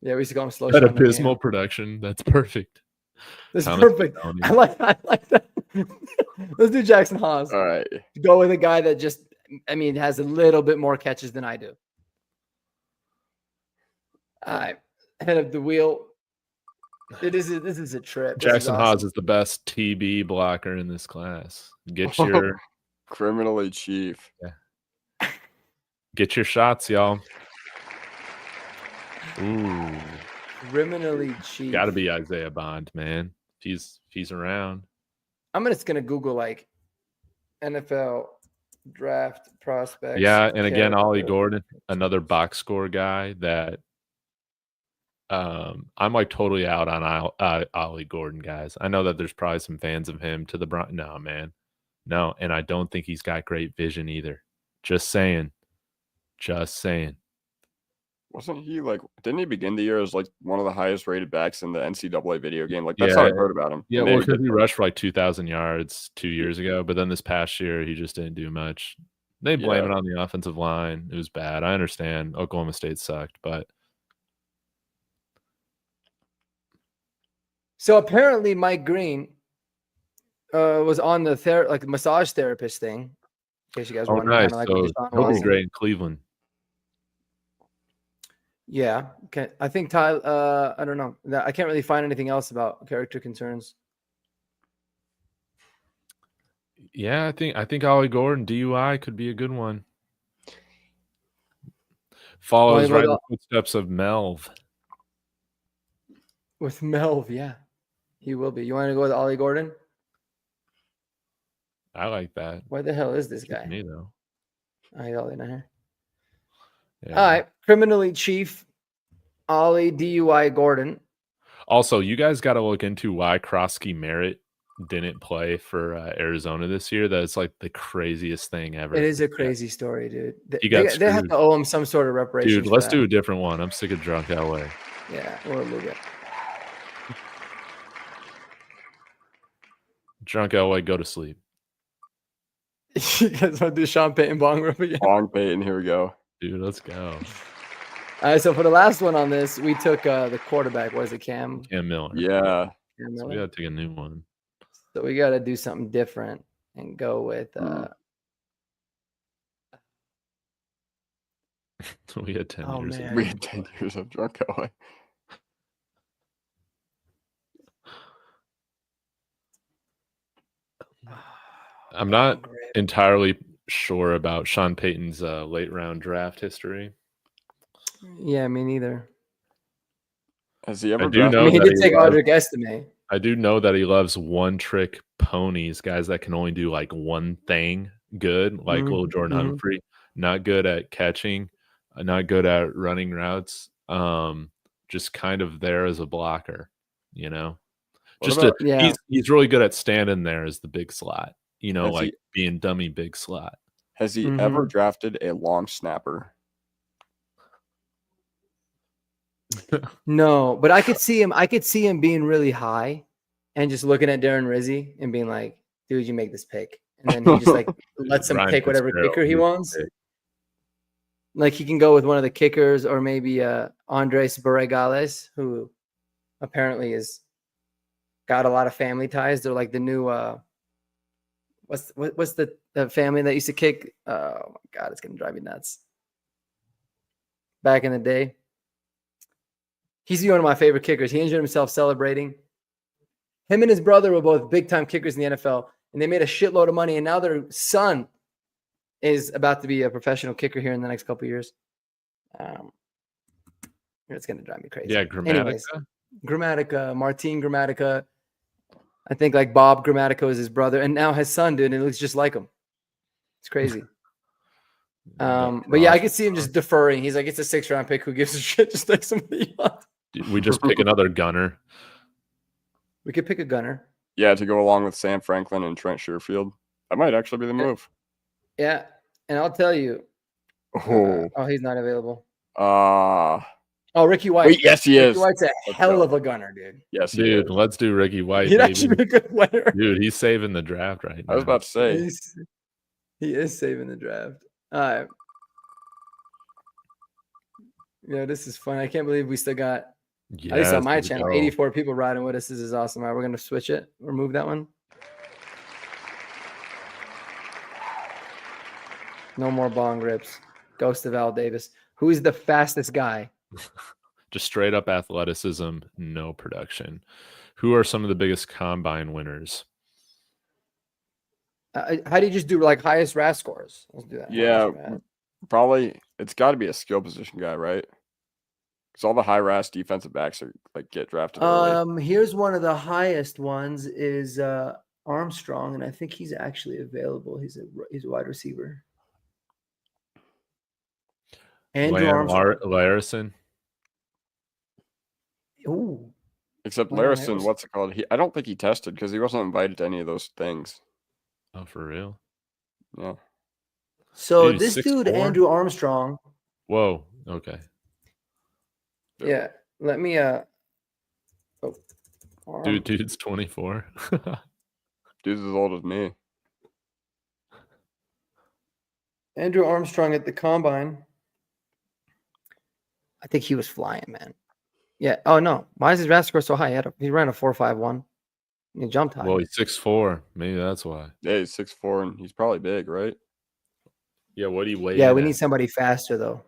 Yeah, we used to call him Slow That Sean abysmal Nogano. production. That's perfect. That's Thomas perfect. Tony. I like that. Let's do Jackson Haas. All right. Go with a guy that just, has a little bit more catches than I do. All right. Head of the wheel. This is a trip. This is Jackson awesome. Haas is the best TB blocker in this class. Get your Criminally chief. get your shots, y'all. Ooh, Criminally cheap. got to be Isaiah Bond, man. If he's around. I'm just gonna Google like NFL draft prospects. Yeah, and again, Ollie character. Gordon, another box score guy that I'm like totally out on Ollie Gordon, guys. I know that there's probably some fans of him to the Broncos. No, man. No, and I don't think he's got great vision either. Just saying. Wasn't he didn't he begin the year as like one of the highest rated backs in the NCAA video game? Like that's how I heard about him. Yeah, And well, then because he rushed for like 2,000 yards 2 years ago, but then this past year he just didn't do much. They blame it on the offensive line. It was bad. I understand Oklahoma State sucked, but So apparently Mike Green was on the massage therapist thing. In case you guys were wondering, nice. kinda like So what Deshaun he'll be was. great in Cleveland. Yeah. Okay. I think Tyler. I don't know. I can't really find anything else about character concerns. Yeah, I think Ollie Gordon DUI could be a good one. Follows right in the footsteps of Melv. With Melv, yeah, he will be. You want to go with Ollie Gordon? I like that. Where the hell is this Good guy? to me though. Ollie in here. Yeah. All right, criminally chief Ollie DUI Gordon. Also, you guys got to look into why Krosky Merritt didn't play for Arizona this year. That's like the craziest thing ever. It is a crazy story, dude. They have to owe him some sort of reparations. Dude, let's do a different one. I'm sick of drunk LA. Yeah, or a little bit. Drunk LA, go to sleep. You guys want to do Sean Payton bong rip again? Bong Payton, here we go. Dude, let's go. All right, so for the last one on this, we took the quarterback. Was it Cam? Cam Miller. Yeah. Cam So Miller? we got to take a new one. So we got to do something different and go with. We had 10 years. man. We had 10 years of drunk LA. I'm not entirely sure about Sean Payton's late round draft history. Yeah, me neither. Has he ever I do drafted- know He that did take Audric Estime. I do know that he loves one trick ponies, guys that can only do like one thing good, like little Jordan Humphrey. Not good at catching, not good at running routes. Just kind of there as a blocker, you know. He's really good at standing there as the big slot, you know, being dummy big slot. Has he ever drafted a long snapper? No, but I could see him being really high and just looking at Darren Rizzi and being like, dude, you make this pick. And then he just like lets him Ryan pick whatever Fitzgerald, kicker he wants. Like he can go with one of the kickers or maybe Andres Barregales, who apparently is got a lot of family ties. They're like the new what's the family that used to kick? Oh my God, it's gonna drive me nuts. Back in the day. He's one of my favorite kickers. He injured himself celebrating. Him and his brother were both big-time kickers in the NFL, and they made a shitload of money, and now their son is about to be a professional kicker here in the next couple of years. It's going to drive me crazy. Yeah, Gramatica. Gramatica, Martin Gramatica. I think like Bob Gramatica is his brother, and now his son, dude, and it looks just like him. It's crazy. But yeah, I could see him just deferring. He's like, it's a 6th-round pick. Who gives a shit? Just like somebody else. We just pick another gunner. We could pick a gunner. Yeah, to go along with Sam Franklin and Trent Sherfield. That might actually be the move. Yeah, and I'll tell you. Oh, he's not available. Ricky White. Wait, yes, he is. Ricky White's a hell of a gunner, dude. Yes, dude. Let's do Ricky White. He'd actually be a good winner. Dude, he's saving the draft right now. I was about to say. He is saving the draft. All right. Yeah, this is fun. I can't believe we still got, at least on my channel, 84 people riding with us. This is awesome. All right, we're going to switch it. Remove that one. No more bong rips. Ghost of Al Davis. Who is the fastest guy? Just straight up athleticism, no production. Who are some of the biggest combine winners? How do you just do like highest RAS scores? Let's do that. Yeah, probably it's got to be a skill position guy, right? Because all the high RAS defensive backs are like get drafted early. Here's one of the highest ones is Armstrong, and I think he's actually available. He's a wide receiver. Andrew Armstrong. Larison. Ooh. Except Larison, what's it called? I don't think he tested because he wasn't invited to any of those things. Oh, for real? Yeah. So dude, this 6'4"? Dude, Andrew Armstrong. Whoa. Okay. Yeah. Let me dude's 24. Dude's as old as me. Andrew Armstrong at the combine. I think he was flying, man. Yeah. Oh no. Why is his RAS score so high? He ran a 4.51. He jumped high. Well, he's 6'4". Maybe that's why. Yeah, he's 6'4", and he's probably big, right? Yeah, what do you weigh? Yeah, we need somebody faster though.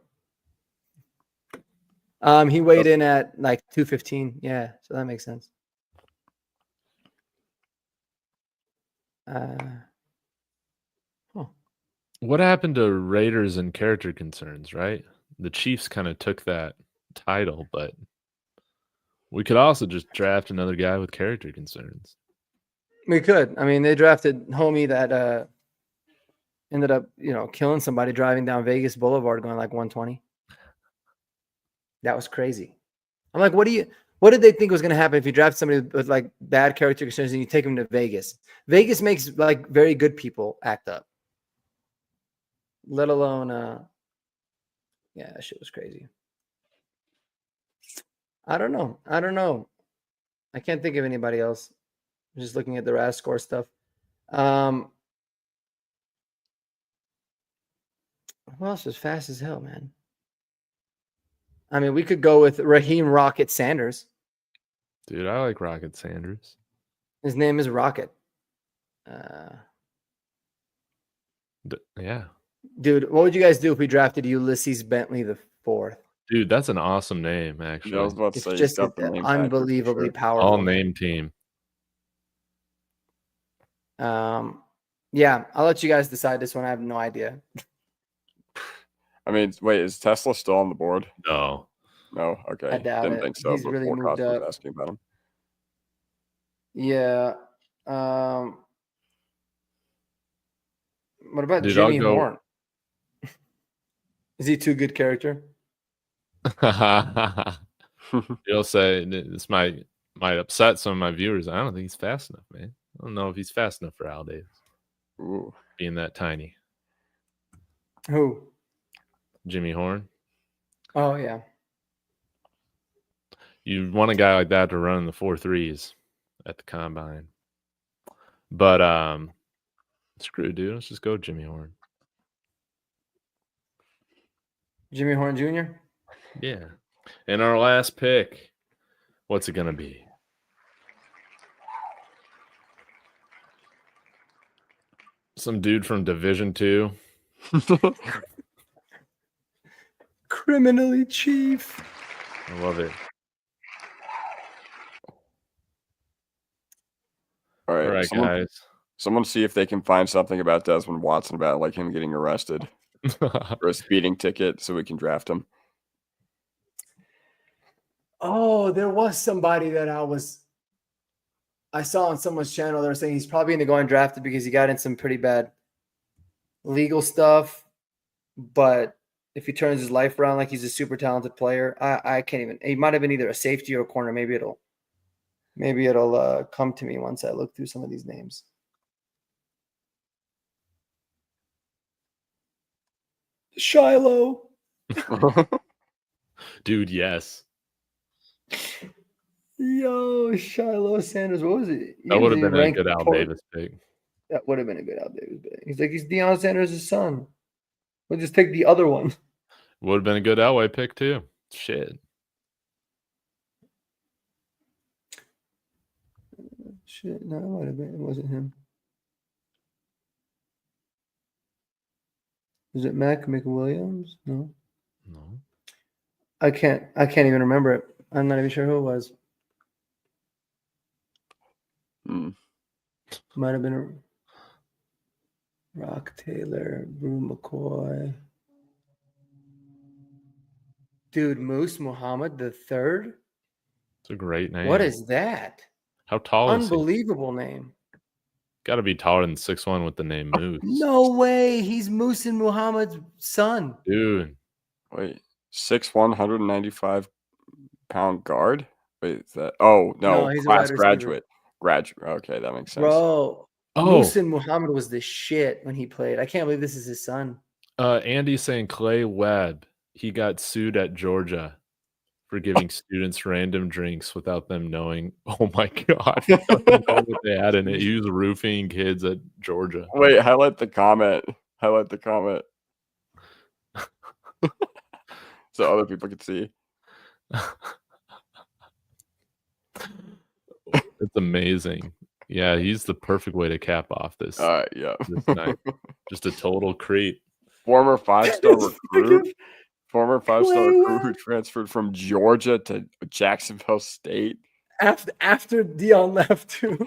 He weighed in at like 215. Yeah, so that makes sense. What happened to Raiders and character concerns, right? The Chiefs kind of took that title, but we could also just draft another guy with character concerns. We could. I mean, they drafted homie that ended up, killing somebody driving down Vegas Boulevard going like 120. That was crazy. I'm like, what did they think was going to happen if you draft somebody with like bad character concerns and you take them to Vegas? Vegas makes like very good people act up. Let alone, yeah, that shit was crazy. I don't know. I can't think of anybody else. I'm just looking at the RAS score stuff. Who else was fast as hell, man? I mean, we could go with Raheem Rocket Sanders. Dude, I like Rocket Sanders. His name is Rocket. Yeah. Dude, what would you guys do if we drafted Ulysses Bentley the 4th? Dude, that's an awesome name, actually. Yeah, I was about to say, it's just unbelievably powerful. All name team. Yeah, I'll let you guys decide this one. I have no idea. I mean, wait, is Tesla still on the board? No. No? Okay. I doubt Didn't it. think so. He's really moved up. Was asking about him. Yeah. What about Jimmy Horn? Is he too good character? You'll say this might upset some of my viewers. I don't think he's fast enough, man. I don't know if he's fast enough for Al Davis. Ooh. Being that tiny. Who? Jimmy Horn. Oh, yeah. You want a guy like that to run the 4.3s at the combine. But screw it, dude. Let's just go Jimmy Horn. Jimmy Horn Jr.? Yeah. And our last pick, what's it going to be? Some dude from Division 2. Criminally Chief. I love it. All right, guys. Someone see if they can find something about Desmond Watson about like him getting arrested for a speeding ticket so we can draft him. Oh, there was somebody that I saw on someone's channel. They were saying he's probably going to go undrafted because he got in some pretty bad legal stuff, but if he turns his life around like he's a super talented player, I can't even. He might have been either a safety or a corner. Maybe it'll come to me once I look through some of these names. Shiloh. Dude, yes. Yo, Shiloh Sanders. What was it? That would have been a good Al Davis pick. That would have been a good Al Davis pick. He's like, he's Deion Sanders' son. We'll just take the other one. Would have been a good Elway pick too. Shit. No, it might have been. It wasn't him. Is it Mac McWilliams? No. No. I can't even remember it. I'm not even sure who it was. Might have been a Rock Taylor, Brew McCoy. Dude, Moose Muhammad III? It's a great name. What is that? How tall is he? Unbelievable name. Got to be taller than 6'1" with the name Moose. No way. He's Moose and Muhammad's son. Dude. Wait, 6'1", 195-pound guard? Wait, is that? Oh, no, he's class a wide receiver. Graduate. Okay, that makes sense. Bro, Oh. Moose and Muhammad was the shit when he played. I can't believe this is his son. Andy's saying Clay Webb. He got sued at Georgia for giving students random drinks without them knowing. Oh my God. I don't know what they had in it. He was roofing kids at Georgia. Wait, highlight the comment. So other people can see. It's amazing. Yeah, he's the perfect way to cap off this. Yeah. This night. Just a total creep. Former five-star recruit. Former five-star recruit who transferred from Georgia to Jacksonville State. After Dion left too.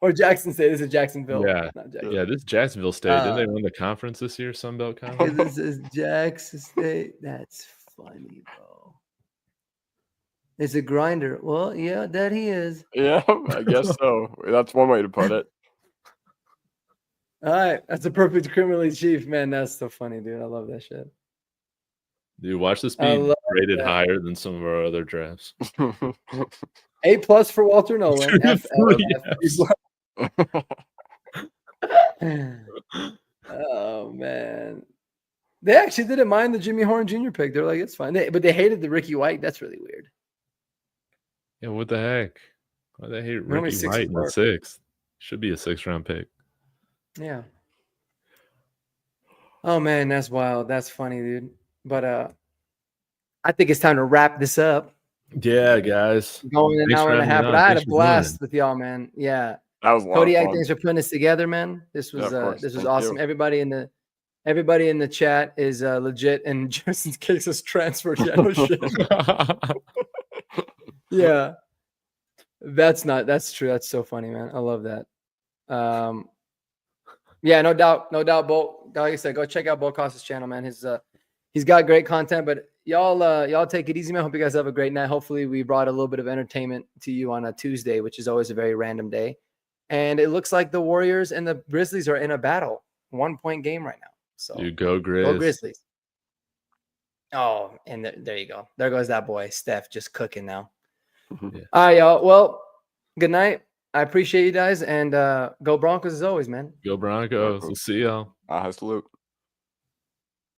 Or Jackson State. This is Jacksonville. Yeah. Not Jacksonville. Yeah, this is Jacksonville State. Didn't they win the conference this year, Sunbelt Conference? This is Jackson State. That's funny, bro. It's a grinder. Well, yeah, that he is. Yeah, I guess so. That's one way to put it. All right. That's a perfect criminally chief, man. That's so funny, dude. I love that shit. Dude, watch this be rated higher than some of our other drafts. A+ for Walter Nolan. F. Oh man, they actually didn't mind the Jimmy Horn Jr. pick. They're like, it's fine. But they hated the Ricky White. That's really weird. Yeah, what the heck? Why they hate Ricky White in the 6th? Should be a 6th-round pick. Yeah. Oh man, that's wild. That's funny, dude. But I think it's time to wrap this up. Yeah, guys. Going an hour and a half, but I had a blast with y'all, man. Yeah. That was a lot Cody, of fun. Thanks for putting this together, man. This was awesome. You. Everybody in the chat is legit, and Justin Cakes has transferred. Yeah, no shit. Yeah. That's true. That's so funny, man. I love that. Yeah, no doubt. Bo, like I said, go check out Bo Costas' channel, man. He's got great content, but y'all take it easy, man. Hope you guys have a great night. Hopefully we brought a little bit of entertainment to you on a Tuesday, which is always a very random day. And it looks like the Warriors and the Grizzlies are in a battle, 1-point game right now. So you go Grizzlies. Oh, and there you go. There goes that boy, Steph, just cooking now. Yeah. All right, y'all. Well, good night. I appreciate you guys, and go Broncos as always, man. Go Broncos. We'll see y'all. Salute.